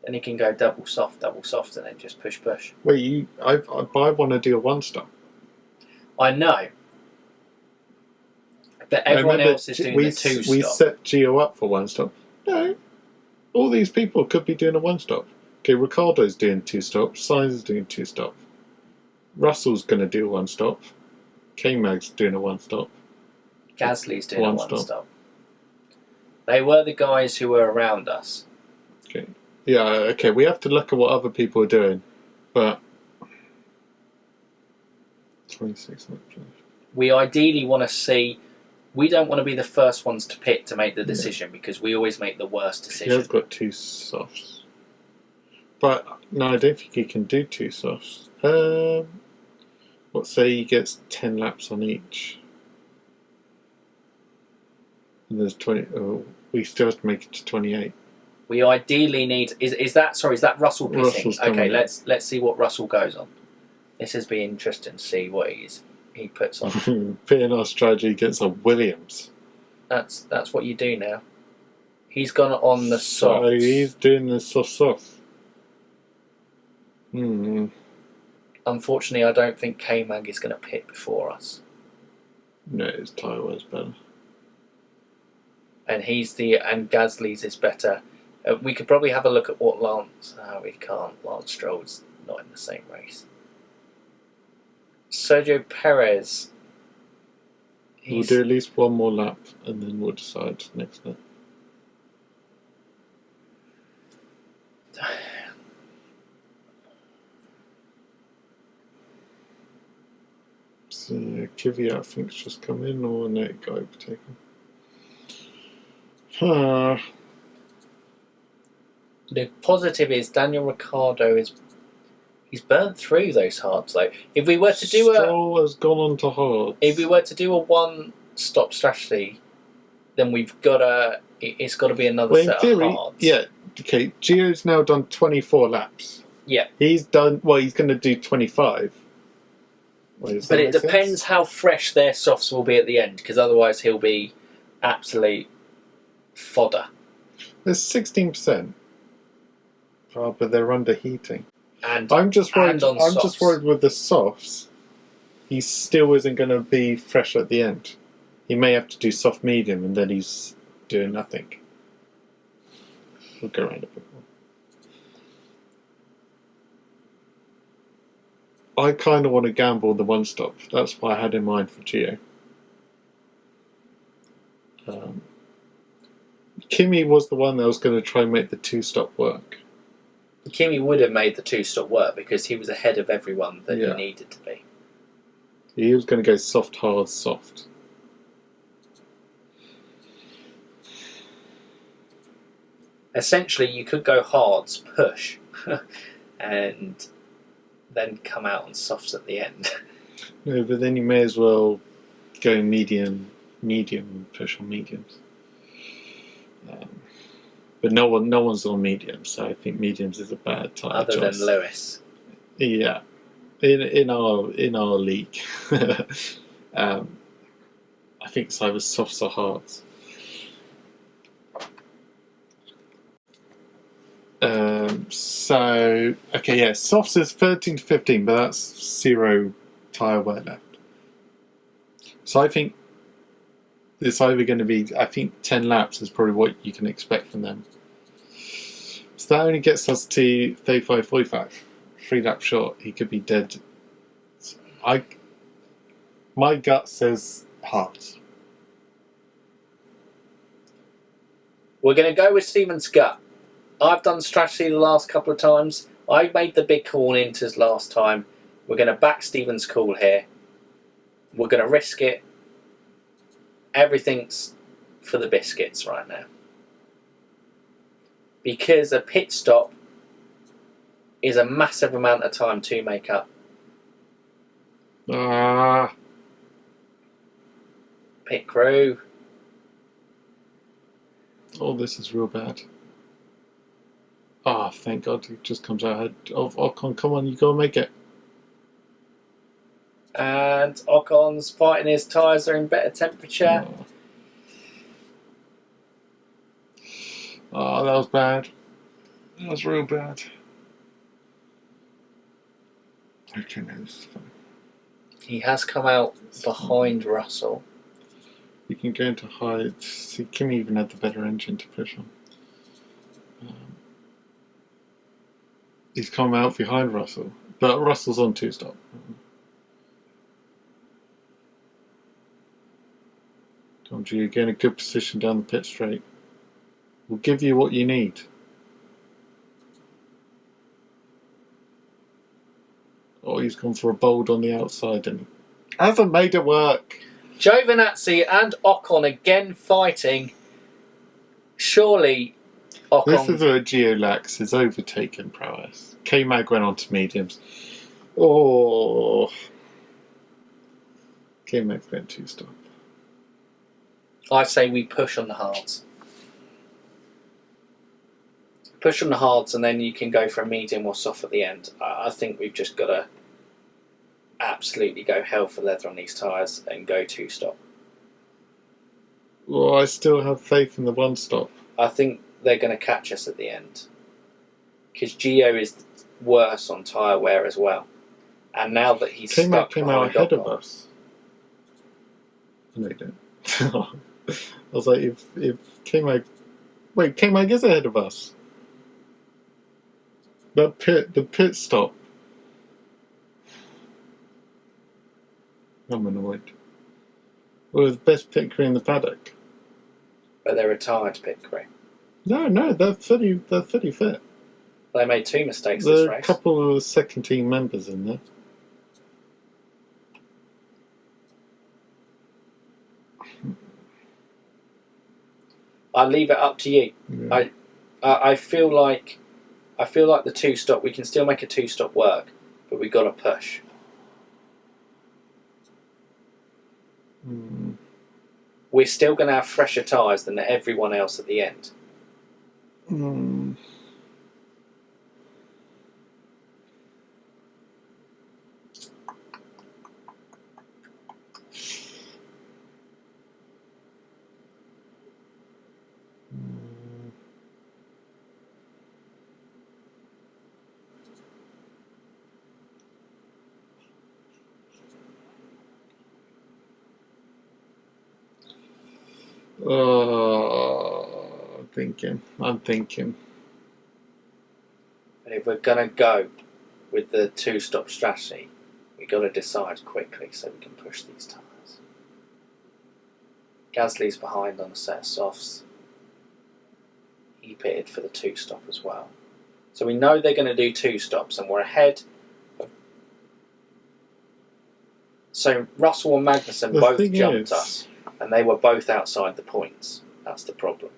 then he can go double soft, and then just push. Wait, I want to do a one-stop. I know. But everyone else is doing the two-stop. We set Gio up for one-stop. No. All these people could be doing a one-stop. Okay, Ricciardo's doing two-stop. Sainz is doing two-stop. Russell's going to do a one-stop. K-Mag's doing a one-stop. Gasly's doing a one-stop. They were the guys who were around us. Okay. Yeah, okay, we have to look at what other people are doing. But 26 laps. We ideally want to see... We don't want to be the first ones to pit to make the decision because we always make the worst decision. He has got two softs. But, no, I don't think he can do two softs. Let's say he gets 10 laps on each. And there's 20... Oh, we still have to make it to 28. We ideally need... Is that Russell pitting? Russell's okay, let's see what Russell goes on. This has been interesting to see what he puts on. P&R strategy against a Williams. That's what you do now. He's gone on the soft. So he's doing the soft. Unfortunately, I don't think K-Mag is going to pit before us. No, his tyre wears better. And Gasly's is better. We could probably have a look at what Lance... we can't. Lance Stroll's not in the same race. Sergio Perez. We'll do at least one more lap and then we'll decide next lap. So Kvyat I think's just come in, or no, it got overtaken. The positive is Daniel Ricciardo he's burnt through those hards though. If we were to do Stroll has gone on to hard. If we were to do a one-stop strategy, then it's got to be another set of hards. Yeah. Okay. Gio's now done 24 laps. Yeah. He's done. Well, he's going to do 25. But it depends how fresh their softs will be at the end, because otherwise he'll be absolute fodder. There's 16%. Oh, but they're underheating. And I'm just worried. I'm just worried with the softs. He still isn't going to be fresh at the end. He may have to do soft medium, and then he's doing nothing. We'll go around a bit more. I kind of want to gamble the one stop. That's what I had in mind for Gio. Kimi was the one that was going to try and make the two-stop work. Kimi would have made the two-stop work because he was ahead of everyone that he needed to be. He was going to go soft, hard, soft. Essentially, you could go hards, push, and then come out on softs at the end. No, but then you may as well go medium, and push on mediums. But no one's on mediums, so I think mediums is a bad tyre Other choice. than Lewis. Yeah. in our league. I think it's either softs or hards. So okay, yeah, softs is 13 to 15, but that's 0 tyre wear left. So I think it's either going to be, I think 10 laps is probably what you can expect from them. So that only gets us to 35, 45. 3 laps short, he could be dead. My gut says hards. We're going to go with Stephen's gut. I've done strategy the last couple of times. I made the big call on Inters last time. We're going to back Stephen's call here. We're going to risk it. Everything's for the biscuits right now. Because a pit stop is a massive amount of time to make up. Pit crew. Oh, this is real bad. Ah, thank God he just comes out ahead of Ocon. Come on, you gotta make it. And Ocon's fighting his tyres are in better temperature. Oh, that was bad. That was real bad. Okay, no, this is fine. He has come out behind Russell. You can go into high. See, Kimi even had the better engine to push on. He's come out behind Russell, but Russell's on 2-stop. Don't you get in a good position down the pit straight? We'll give you what you need. Oh, he's gone for a bold on the outside and he hasn't made it work. Giovinazzi and Ocon again fighting. Surely Ocon... This is where Gio lacks his overtaken prowess. K-Mag went on to mediums. Oh. K-Mag's went 2-stop. I say we push on the hards. Push on the hards and then you can go for a medium or soft at the end. I think we've just got to absolutely go hell for leather on these tyres and go 2-stop. Well, I still have faith in the 1-stop. I think they're going to catch us at the end. Because Gio is worse on tyre wear as well. And now that he's K-Mag stuck came out behind ahead Ocon, of us. No, he didn't. I was like, if K-Mag... Wait, K-Mag is ahead of us. The pit stop. I'm annoyed. We're the best pit crew in the paddock. But they're retired pit crew. No, they're fully fit. They made 2 mistakes There this are a race. couple of second team members in there. I leave it up to you. Yeah. I feel like the 2-stop. We can still make a 2-stop work, but we got to push. We're still going to have fresher tyres than everyone else at the end. I'm thinking. And if we're going to go with the 2-stop strategy, we've got to decide quickly so we can push these tyres. Gasly's behind on a set of softs. He pitted for the 2-stop as well. So we know they're going to do 2 stops and we're ahead. So Russell and Magnussen both jumped us and they were both outside the points. That's the problem.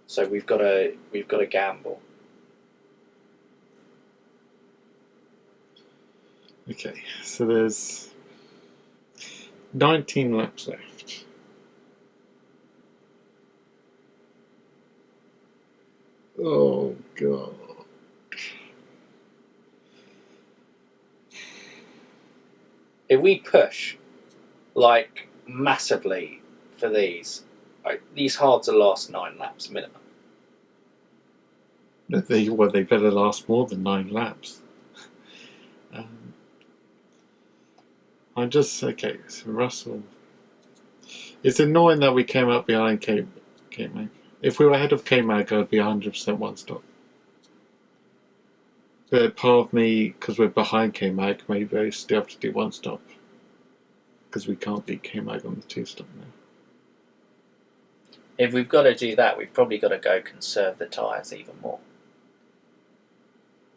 So we've got to gamble. Okay, so there's 19 laps left. Oh God. if we push like massively for these hards will last 9 laps minimum. They better last more than 9 laps. I'm just okay. So Russell. It's annoying that we came up behind K-Mag. If we were ahead of K-Mag, I'd be 100% one stop. But part of me, because we're behind K-Mag, maybe I still have to do one stop. Because we can't beat K-Mag on the 2 stop now. If we've got to do that, we've probably got to go conserve the tyres even more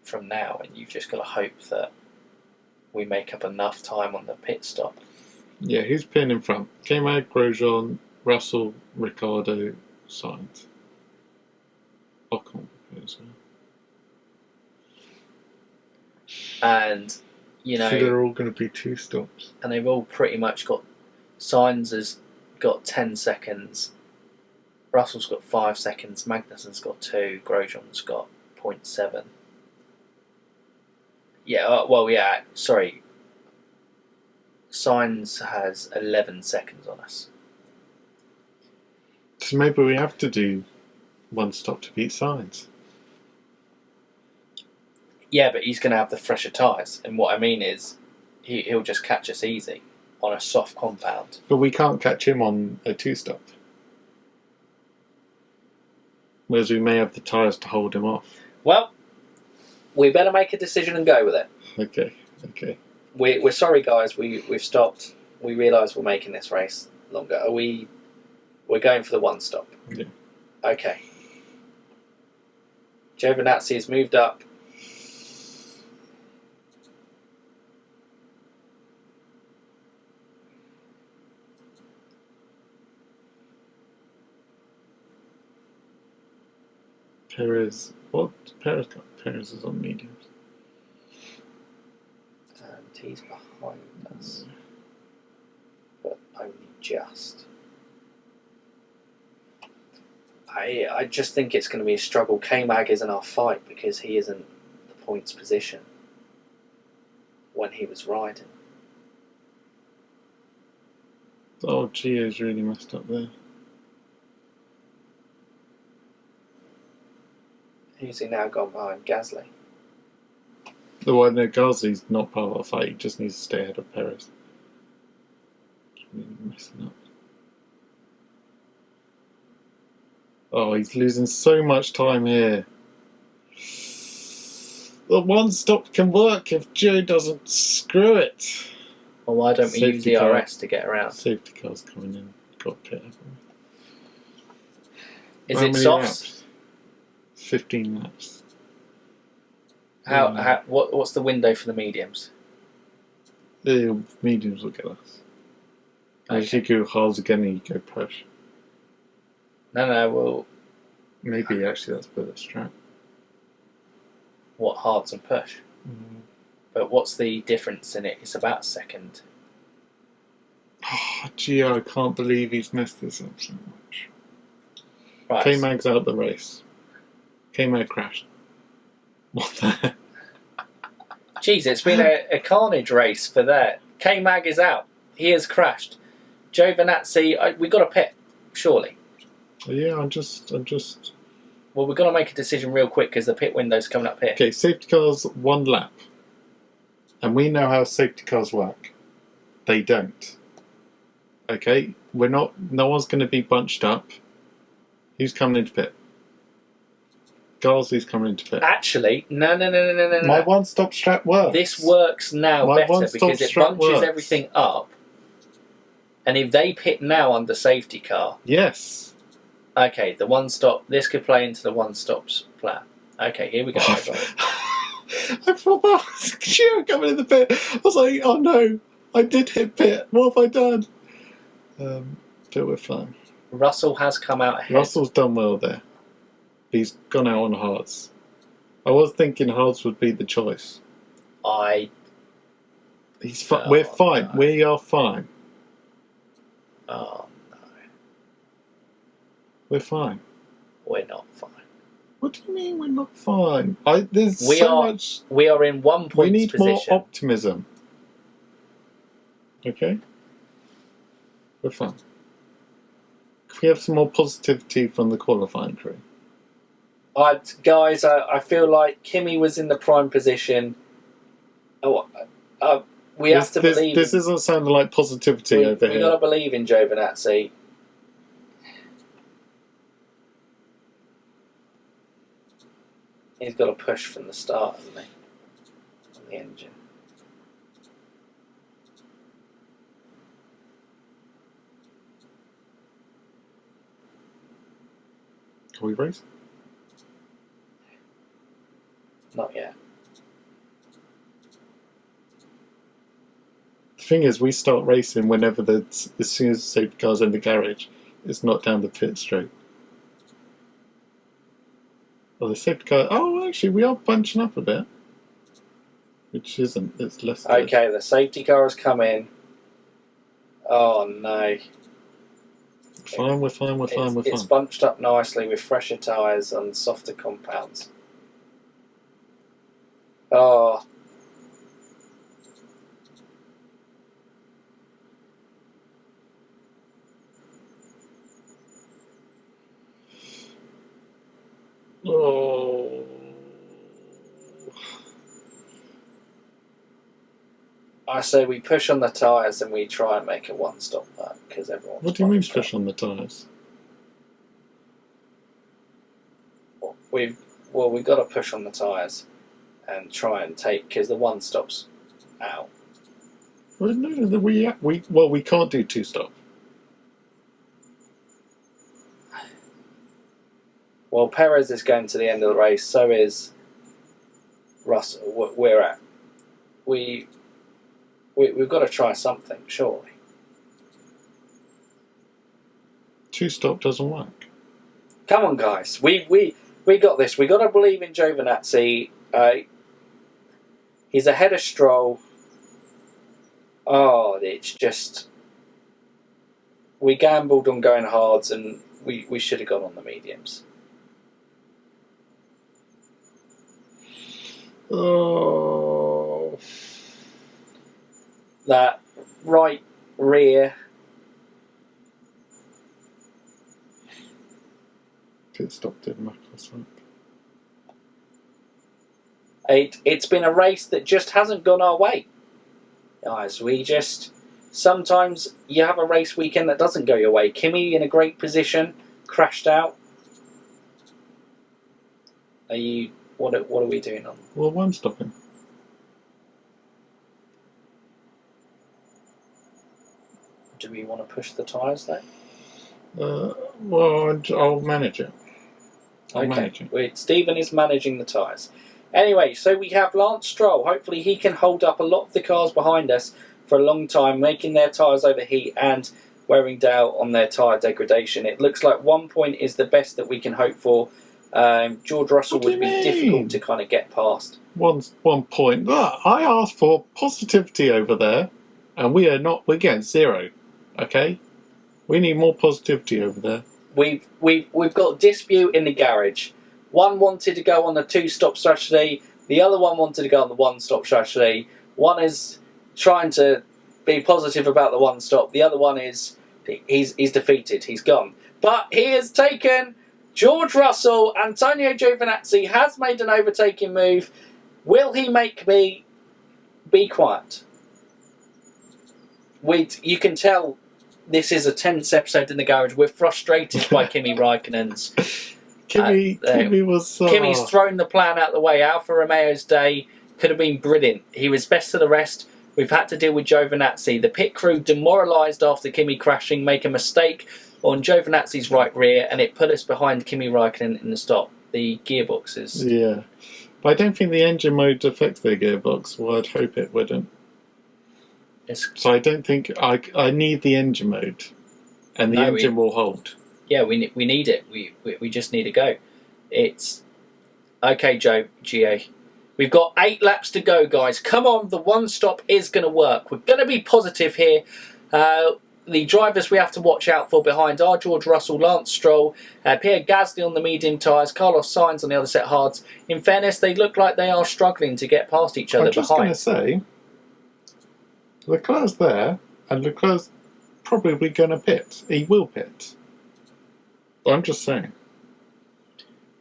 from now, and you've just got to hope that we make up enough time on the pit stop. Yeah, who's pitting in front? K-Mag, Grosjean, Russell, Ricciardo, Sainz. Ocon as well. And, you know... So they're all going to be 2 stops. And they've all pretty much got... Sainz has got 10 seconds. Russell's got 5 seconds. Magnussen's got 2. Grosjean's got 0.7. Yeah, sorry. Sainz has 11 seconds on us. So maybe we have to do one stop to beat Sainz. Yeah, but he's going to have the fresher tyres. And what I mean is, he'll just catch us easy on a soft compound. But we can't catch him on a 2 stop. Whereas we may have the tyres to hold him off. Well, we better make a decision and go with it. Okay. We're sorry, guys. We've stopped. We realise we're making this race longer. We're going for the 1 stop. Yeah. Okay. Giovinazzi has moved up. Perez. What? Perez got? Perez is on mediums. And he's behind us. But only just. I just think it's going to be a struggle. K-Mag isn't our fight because he isn't the points position when he was riding. Oh, Gio's really messed up there. Who's he now gone behind? Gasly. No, Gasly's not part of our fight. He just needs to stay ahead of Perez. He's really messing up. Oh, he's losing so much time here. The 1 stop can work if Gio doesn't screw it. Well, why don't we use the RS to get around? Safety car's coming in. Got pit. Is it softs? Laps? 15 laps. What's the window for the mediums? The mediums will get us. Okay. As you go hards again and you go push. No, well... Maybe actually that's better strat. What, hards and push? Mm. But what's the difference in it? It's about a second. Oh, Gio, I can't believe he's messed this up so much. Right. K-Mag's out the race. K-Mag crashed. What the? Jeez, it's been a carnage race for that. K-Mag is out. He has crashed. Giovinazzi, we got to pit, surely. Yeah, I'm just. Well, we've got to make a decision real quick because the pit window's coming up here. Okay, safety cars 1 lap. And we know how safety cars work. They don't. Okay? No one's going to be bunched up. Who's coming into pit? Gasly's coming into pit. Actually, no. My 1 stop strat works. This works now better because it bunches everything up. And if they pit now under safety car... Yes. Okay, the 1 stop... This could play into the 1 stops plan. Okay, here we go. I thought that was Gio coming in the pit. I was like, oh no, I did hit pit. What have I done? But we're fine. Russell has come out ahead. Russell's done well there. He's gone out on hards. I was thinking hards would be the choice. We're fine. No. We are fine. Oh, no. We're fine. We're not fine. What do you mean we're not fine? There's We so much... We are in 1 point We need position. more optimism. Okay? We're fine. Can we have some more positivity from the qualifying crew? Guys, I feel like Kimi was in the prime position. We have to believe. This isn't sounding like positivity over here. We got to believe in Giovinazzi. He's got to push from the start, hasn't he? On the engine. Can we race? Not yet. The thing is, we start racing whenever as soon as the safety car's in the garage. It's not down the pit straight. Oh, the safety car. Oh, actually, we are bunching up a bit. Which isn't. It's less good. Okay, the safety car has come in. Oh, no. We're fine. It's bunched up nicely with fresher tyres on softer compounds. Oh. Oh. I say we push on the tyres and we try and make a one-stop work because everyone's. What do you mean push on the tyres? We've got to push on the tyres and try and take because the one stops out. Well, no, we can't do two stop. Well, Perez is going to the end of the race. So is Russell. We've got to try something, surely. Two stop doesn't work. Come on, guys. We got this. We got to believe in Giovinazzi. He's ahead of Stroll. Oh, it's just we gambled on going hards, and we should have gone on the mediums. Oh. That right rear. Pit stop didn't matter. It's been a race that just hasn't gone our way. Guys, sometimes you have a race weekend that doesn't go your way. Kimi in a great position, crashed out. What are we doing on? Well, one stopping. Do we want to push the tyres though? Well, I'll manage it. Stephen is managing the tyres. Anyway, so we have Lance Stroll. Hopefully he can hold up a lot of the cars behind us for a long time, making their tyres overheat and wearing down on their tyre degradation. It looks like 1 point is the best that we can hope for. George Russell would be difficult to kind of get past. 1 point. I asked for positivity over there, and we're getting 0. Okay? We need more positivity over there. We've got dispute in the garage. One wanted to go on the 2-stop strategy. The other one wanted to go on the 1-stop strategy. One is trying to be positive about the 1-stop. The other one is he's defeated. He's gone. But he has taken George Russell. Antonio Giovinazzi has made an overtaking move. Will he make me be quiet? You can tell this is a tense episode in the garage. We're frustrated by Kimi Raikkonen's. Kimi's thrown the plan out the way. Alfa Romeo's day could have been brilliant. He was best of the rest. We've had to deal with Giovinazzi. The pit crew demoralised after Kimi crashing, make a mistake on Giovinazzi's right rear, and it put us behind Kimi Raikkonen in the stop. The gearboxes. Yeah. But I don't think the engine mode affects their gearbox. Well, I'd hope it wouldn't. So I don't think I need the engine mode, and the engine will hold. Yeah, we need it. We just need to go. It's okay, Gio. We've got 8 laps to go, guys. Come on, the 1-stop is going to work. We're going to be positive here. The drivers we have to watch out for behind are George Russell, Lance Stroll, Pierre Gasly on the medium tyres, Carlos Sainz on the other set hards. In fairness, they look like they are struggling to get past each other behind. I'm just going to say, Leclerc's there, And Leclerc's probably going to pit. He will pit. But I'm just saying.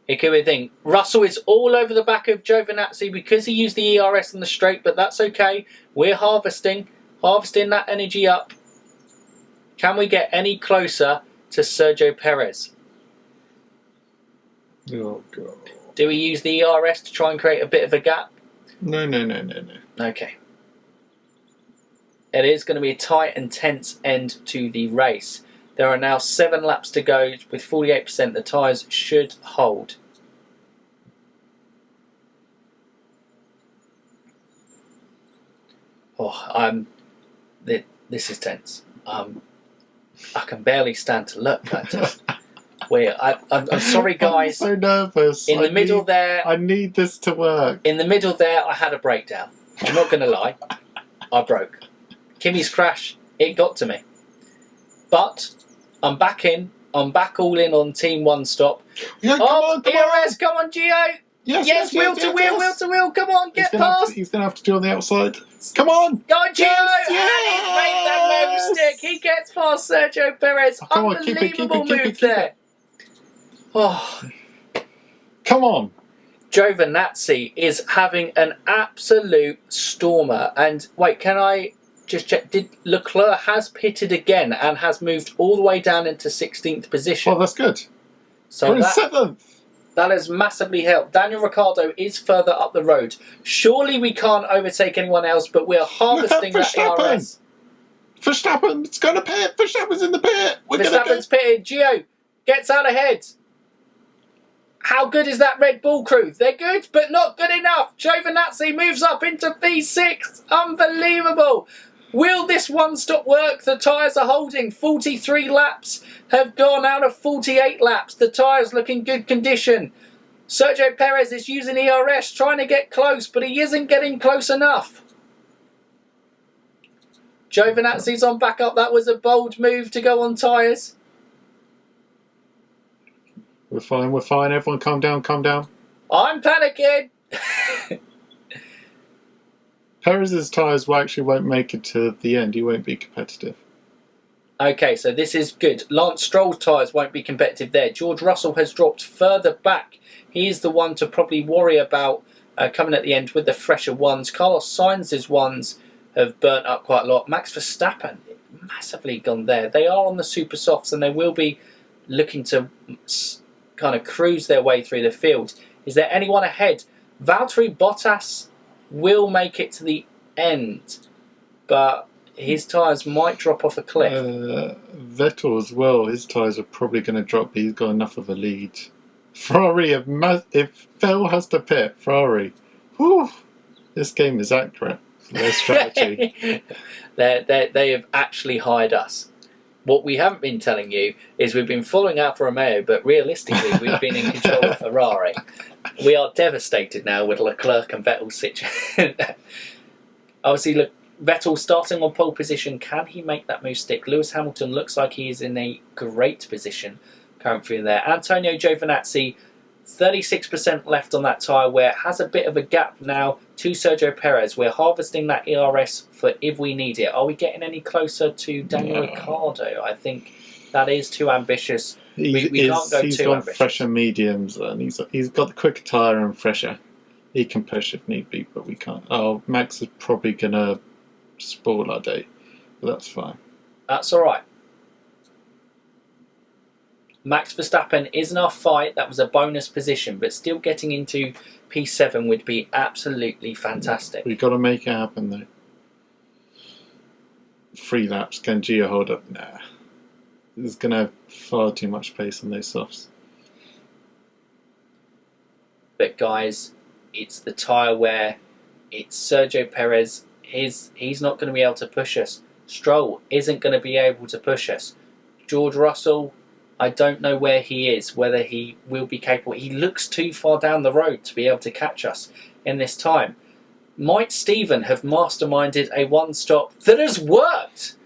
It could be a thing. Russell is all over the back of Giovinazzi because he used the ERS in the straight, but that's okay. We're harvesting that energy up. Can we get any closer to Sergio Perez? Oh, God. Do we use the ERS to try and create a bit of a gap? No. Okay. It is going to be a tight and tense end to the race. There are now 7 laps to go with 48%. The tyres should hold. Oh, this is tense. I can barely stand to look. I'm sorry, guys. I'm so nervous. In the middle there, I need this to work. In the middle there, I had a breakdown. I'm not going to lie. I broke. Kimmy's crash, it got to me. But I'm back in. I'm back all in on Team One Stop. Yeah, come on, ERS, come on, Gio. Yes, wheel to wheel. Come on, get past. He's going to have to do on the outside. Come on. Go on, Gio. Yes, And he's made that move stick. He gets past Sergio Perez. Oh, come on, Unbelievable keep move it. there. Oh. Come on. Giovinazzi is having an absolute stormer. And wait, can I just check? Did Leclerc has pitted again and has moved all the way down into 16th position? Well, that's good. So we're in 7th. That has massively helped. Daniel Ricciardo is further up the road. Surely we can't overtake anyone else, but we're harvesting that ERS. Verstappen, it's going to pit. Verstappen's in the pit. Verstappen's pitted. Gio gets out ahead. How good is that Red Bull crew? They're good, but not good enough. Giovinazzi moves up into P6. Unbelievable. Will this one stop work? The tyres are holding. 43 laps have gone out of 48 laps. The tyres look in good condition. Sergio Perez is using ERS, trying to get close, but he isn't getting close enough. Giovinazzi's on back up. That was a bold move to go on tyres. We're fine. Everyone calm down. I'm panicking. Perez's tyres won't make it to the end. He won't be competitive. Okay, so this is good. Lance Stroll's tyres won't be competitive there. George Russell has dropped further back. He is the one to probably worry about coming at the end with the fresher ones. Carlos Sainz's ones have burnt up quite a lot. Max Verstappen, massively gone there. They are on the super softs and they will be looking to kind of cruise their way through the field. Is there anyone ahead? Valtteri Bottas will make it to the end, but his tyres might drop off a cliff. Vettel as well, his tyres are probably going to drop, but he's got enough of a lead. Ferrari, if Vettel has to pit, Ferrari, whew, this game is accurate for their strategy. They have actually hired us. What we haven't been telling you is we've been following Alfa Romeo, but realistically we've been in control of Ferrari. We are devastated now with Leclerc and Vettel's situation. Obviously, look, Vettel starting on pole position. Can he make that move stick? Lewis Hamilton looks like he is in a great position currently there. Antonio Giovinazzi, 36% left on that tyre wear. Has a bit of a gap now to Sergio Perez. We're harvesting that ERS for if we need it. Are we getting any closer to Daniel Ricciardo? I think that is too ambitious. We can't go he's too got ambitious. Fresher mediums and he's got the quicker tyre and fresher. He can push if need be, but we can't. Oh, Max is probably going to spoil our day, but that's fine. That's all right. Max Verstappen is in our fight. That was a bonus position, but still getting into P7 would be absolutely fantastic. We've got to make it happen, though. 3 laps. Can Gio hold up? Nah. There's going to have far too much pace on those softs. But guys, it's the tyre wear. It's Sergio Perez. He's not going to be able to push us. Stroll isn't going to be able to push us. George Russell, I don't know where he is, whether he will be capable. He looks too far down the road to be able to catch us in this time. Might Stephen have masterminded a one-stop that has worked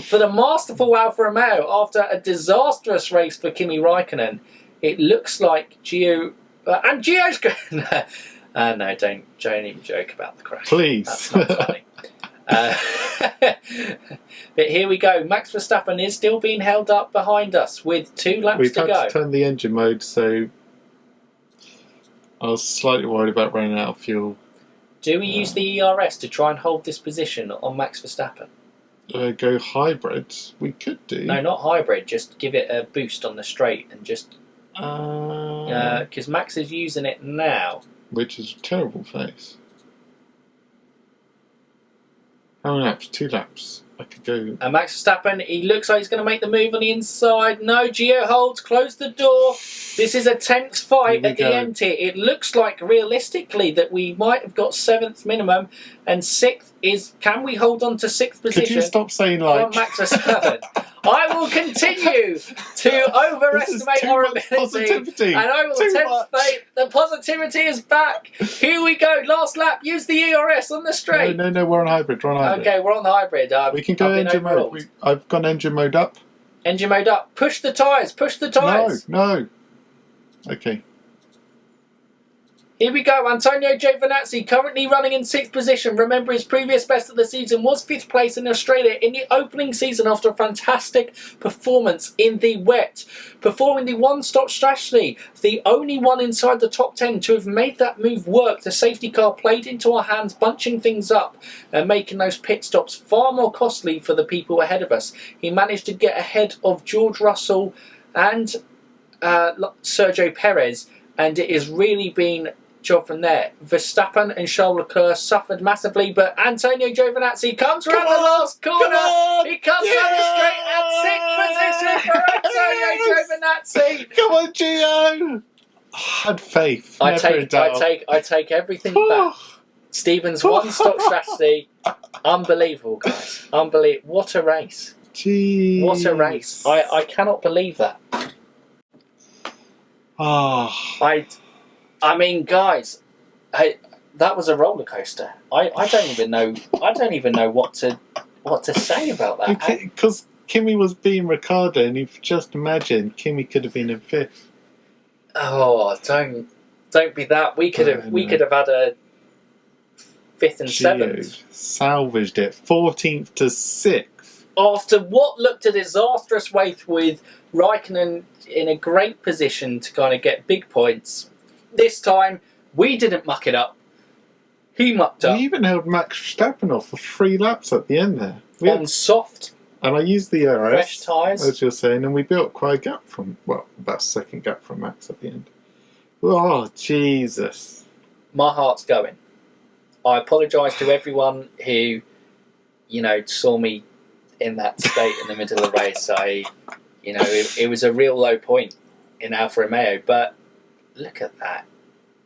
for the masterful Alfa Romeo after a disastrous race for Kimi Raikkonen? It looks like Gio... and Gio's going... no, don't even joke about the crash. Please. That's not funny. But here we go. Max Verstappen is still being held up behind us with 2 laps We've to had go. to turn the engine mode, so I was slightly worried about running out of fuel. Do we use the ERS to try and hold this position on Max Verstappen? Go hybrid. We could do. No, not hybrid. Just give it a boost on the straight and just because Max is using it now. Which is a terrible face. How many laps? 2 laps. I could go. And Max Verstappen, he looks like he's going to make the move on the inside. No, Gio holds, close the door. This is a tense fight at the end here. It looks like realistically that we might have got 7th minimum, and 6th is. Can we hold on to 6th position? Could you stop saying like? From Max Verstappen. I will continue to overestimate our ability, positivity. and I will tempt the positivity is back. Here we go. Last lap. Use the ERS on the straight. No, we're on hybrid. We're on hybrid. Okay, we're on the hybrid. We can go engine mode. I've gone engine mode up. Engine mode up. Push the tyres. Push the tyres. No. Okay. Here we go. Antonio Giovinazzi currently running in 6th position. Remember, his previous best of the season was 5th place in Australia in the opening season after a fantastic performance in the wet. Performing the one-stop strategy, the only one inside the top 10 to have made that move work. The safety car played into our hands, bunching things up and making those pit stops far more costly for the people ahead of us. He managed to get ahead of George Russell and Sergio Perez, and it has really been job from there. Verstappen and Charles Leclerc suffered massively, but Antonio Giovinazzi comes around the last corner. He comes down the straight at 6th position for Antonio Giovinazzi. Come on, Gio! I had faith. I take everything back. Stephen's one-stop strategy. Unbelievable, guys. Unbelievable. What a race. Jeez. What a race. I cannot believe that. I mean, guys, that was a roller coaster. I don't even know what to say about that. Because Kimi was being Ricardo, and you've just imagined Kimi could have been in 5th. Oh, don't be that. We could have had a 5th and 7th. Salvaged it, 14th to 6th. After what looked a disastrous race with Raikkonen in a great position to kind of get big points. This time, we didn't muck it up. He mucked up. We even held Max Verstappen off for 3 laps at the end there. On soft. And I used the ERS, fresh tyres, as you're saying, and we built quite a gap about a second gap from Max at the end. Oh, Jesus. My heart's going. I apologise to everyone who, saw me in that state in the middle of the race. It was a real low point in Alfa Romeo, but look at that.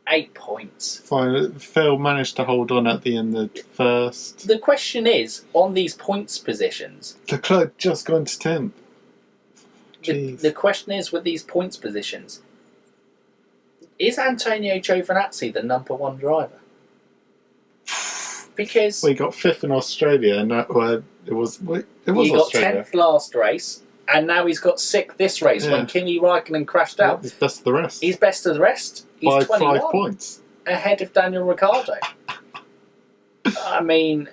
8 points. Fine. Phil managed to hold on at the end of the first. The question is, on these points positions... Leclerc just gone to 10th. The question is, with these points positions, is Antonio Giovinazzi the number 1 driver? Because... We got 5th in Australia, and it was Australia. He got 10th last race. And now he's got 6th this race when Kimi Raikkonen crashed out. He's best of the rest. He's best of the rest. He's by 21, 5 points. Ahead of Daniel Ricciardo. I mean,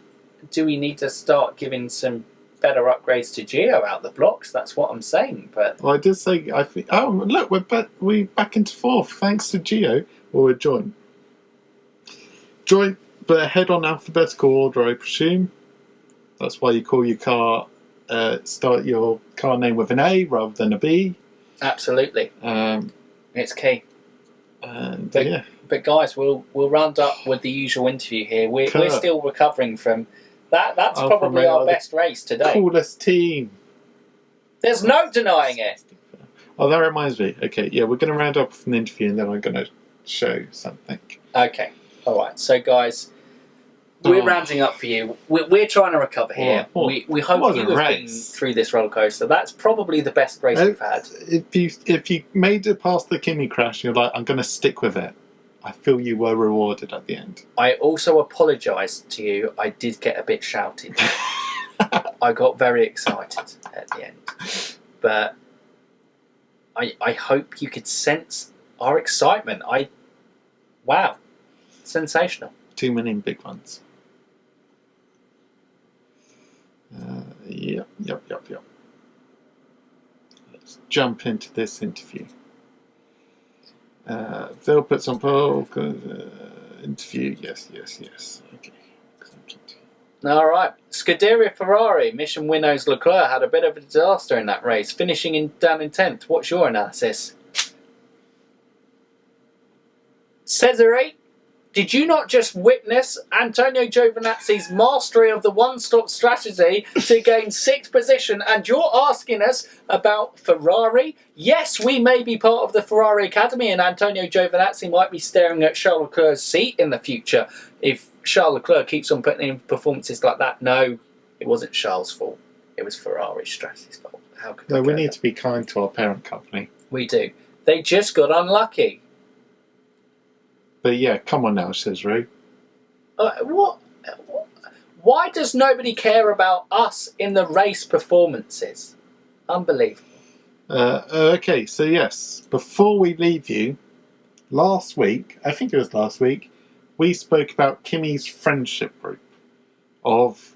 do we need to start giving some better upgrades to Gio out the blocks? That's what I'm saying. But I did say, look, we're back into 4th thanks to Gio. Well, we're joint. Joint, but ahead on alphabetical order, I presume. That's why you call your car... start your car name with an A rather than a B. Absolutely. It's key. But guys, we'll round up with the usual interview here. We're still recovering from that. That's Alfa probably Romeo, our best race today. Coolest team. There's no denying it. Oh, that reminds me. Okay, yeah, we're going to round up with an interview and then I'm going to show something. Okay, all right. So, guys, we're rounding up for you. We're trying to recover here. We hope you have been through this roller coaster. That's probably the best race we've had. If you made it past the Kimi crash, you're like, I'm going to stick with it. I feel you were rewarded at the end. I also apologise to you. I did get a bit shouted. I got very excited at the end. But I hope you could sense our excitement. Wow. Sensational. 2 million big ones. Yep. Let's jump into this interview. Phil puts on poll. Interview. Yes. Okay. All right. Scuderia Ferrari, mission winners Leclerc had a bit of a disaster in that race, finishing down in 10th. What's your analysis? Cesare, did you not just witness Antonio Giovinazzi's mastery of the one-stop strategy to gain 6th position, and you're asking us about Ferrari? Yes, we may be part of the Ferrari Academy, and Antonio Giovinazzi might be staring at Charles Leclerc's seat in the future if Charles Leclerc keeps on putting in performances like that. No, it wasn't Charles' fault. It was Ferrari's strategy's fault. How could No, we need to be kind to our parent company. We do. They just got unlucky. But yeah, come on now, Cesare. What? Why does nobody care about us in the race performances? Unbelievable. Okay, so yes, before we leave you, last week, I think it was last week, we spoke about Kimi's friendship group of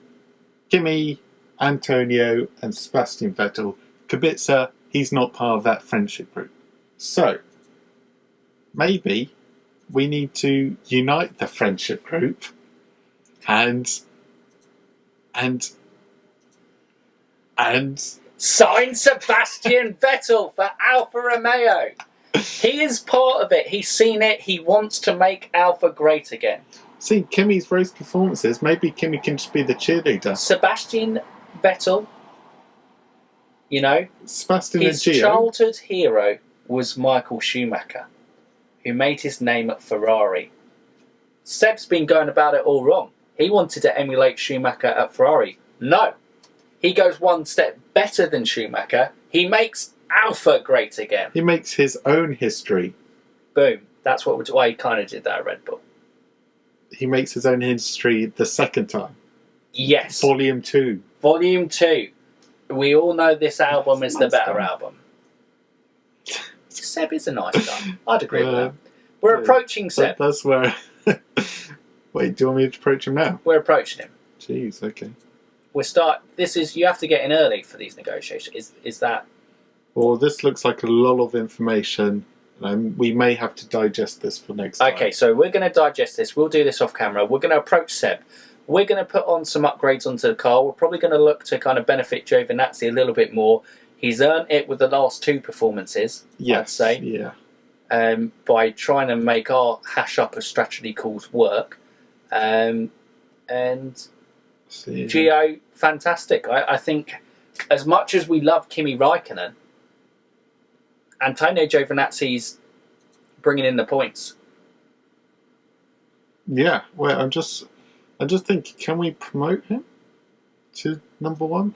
Kimi, Antonio, and Sebastian Vettel. Kubica, he's not part of that friendship group. So, maybe we need to unite the friendship group and sign Sebastian Vettel for Alfa Romeo. He is part of it. He's seen it. He wants to make Alfa great again. See, Kimi's race performances, maybe Kimi can just be the cheerleader. Sebastian Vettel, you know, Sebastian his and Gio. childhood hero was Michael Schumacher, who made his name at Ferrari. Seb's been going about it all wrong. He wanted to emulate Schumacher at Ferrari. No. He goes one step better than Schumacher. He makes Alfa great again. He makes his own history. Boom. That's why he kind of did that at Red Bull. He makes his own history the second time. Yes. Volume 2. Volume 2. We all know this album is the nice better guy. album. Seb is a nice guy. I'd agree with that. We're approaching Seb. That's where... Wait, do you want me to approach him now? We're approaching him. Jeez, okay. You have to get in early for these negotiations. Is that... Well, this looks like a lot of information. We may have to digest this for next time. Okay, so we're going to digest this. We'll do this off camera. We're going to approach Seb. We're going to put on some upgrades onto the car. We're probably going to look to kind of benefit Giovinazzi a little bit more. He's earned it with the last 2 performances, yes, I'd say. Yeah. By trying to make our hash up of strategy calls work. And Gio, fantastic. I think as much as we love Kimi Räikkönen, Antonio Giovinazzi's bringing in the points. Yeah, well, I'm just thinking, can we promote him to number 1?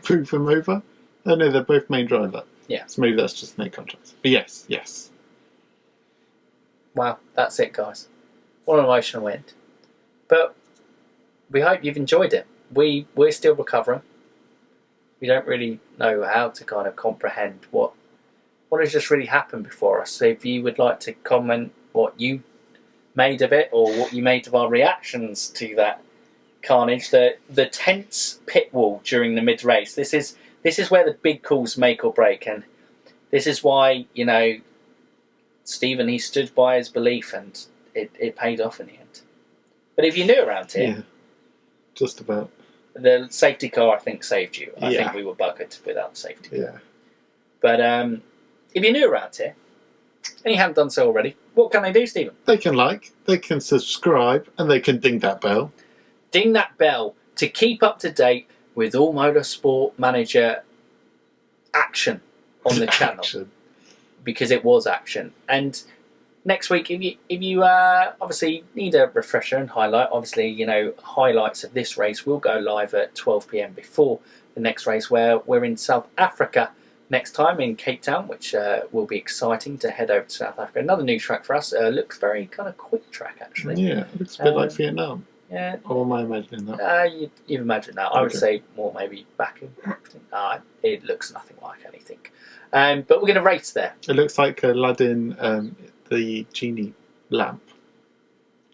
Move him over? Oh no, they're both main driver. Yeah. So maybe that's just no contracts. But yes. Wow, that's it, guys. What an emotional end. But we hope you've enjoyed it. We're still recovering. We don't really know how to kind of comprehend what has just really happened before us. So if you would like to comment what you made of it or what you made of our reactions to that carnage, the tense pit wall during the mid-race. This is where the big calls make or break, and this is why, you know, Stephen, he stood by his belief and it paid off in the end. But if you're new around here... Yeah, just about. The safety car, I think, saved you. I think we were buggered without the safety car. Yeah. But if you're new around here, and you haven't done so already, what can they do, Stephen? They can like, they can subscribe, and they can ding that bell. Ding that bell to keep up to date with all Motorsport Manager action on the channel. Action. Because it was action. And next week, if you obviously need a refresher and highlight, obviously, you know, highlights of this race will go live at 12 p.m. before the next race, where we're in South Africa next time in Cape Town, which will be exciting to head over to South Africa. Another new track for us. Looks very kind of quick track, actually. Yeah, it looks a bit like Vietnam. Yeah. Or am I imagining that? You've imagined that. I would say more maybe back in... it looks nothing like anything. But we're going to race there. It looks like Aladdin, the genie lamp.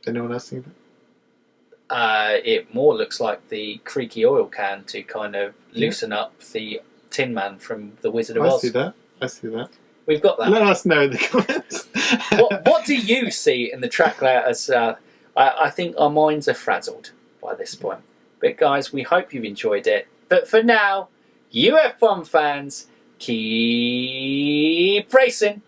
Anyone else seen It more looks like the creaky oil can to kind of loosen up the Tin Man from The Wizard of I Oz. see that. I see that. We've got that. Let us know in the comments. What do you see in the track layout as... I think our minds are frazzled by this point. But guys, we hope you've enjoyed it. But for now, you F1 fans, keep racing.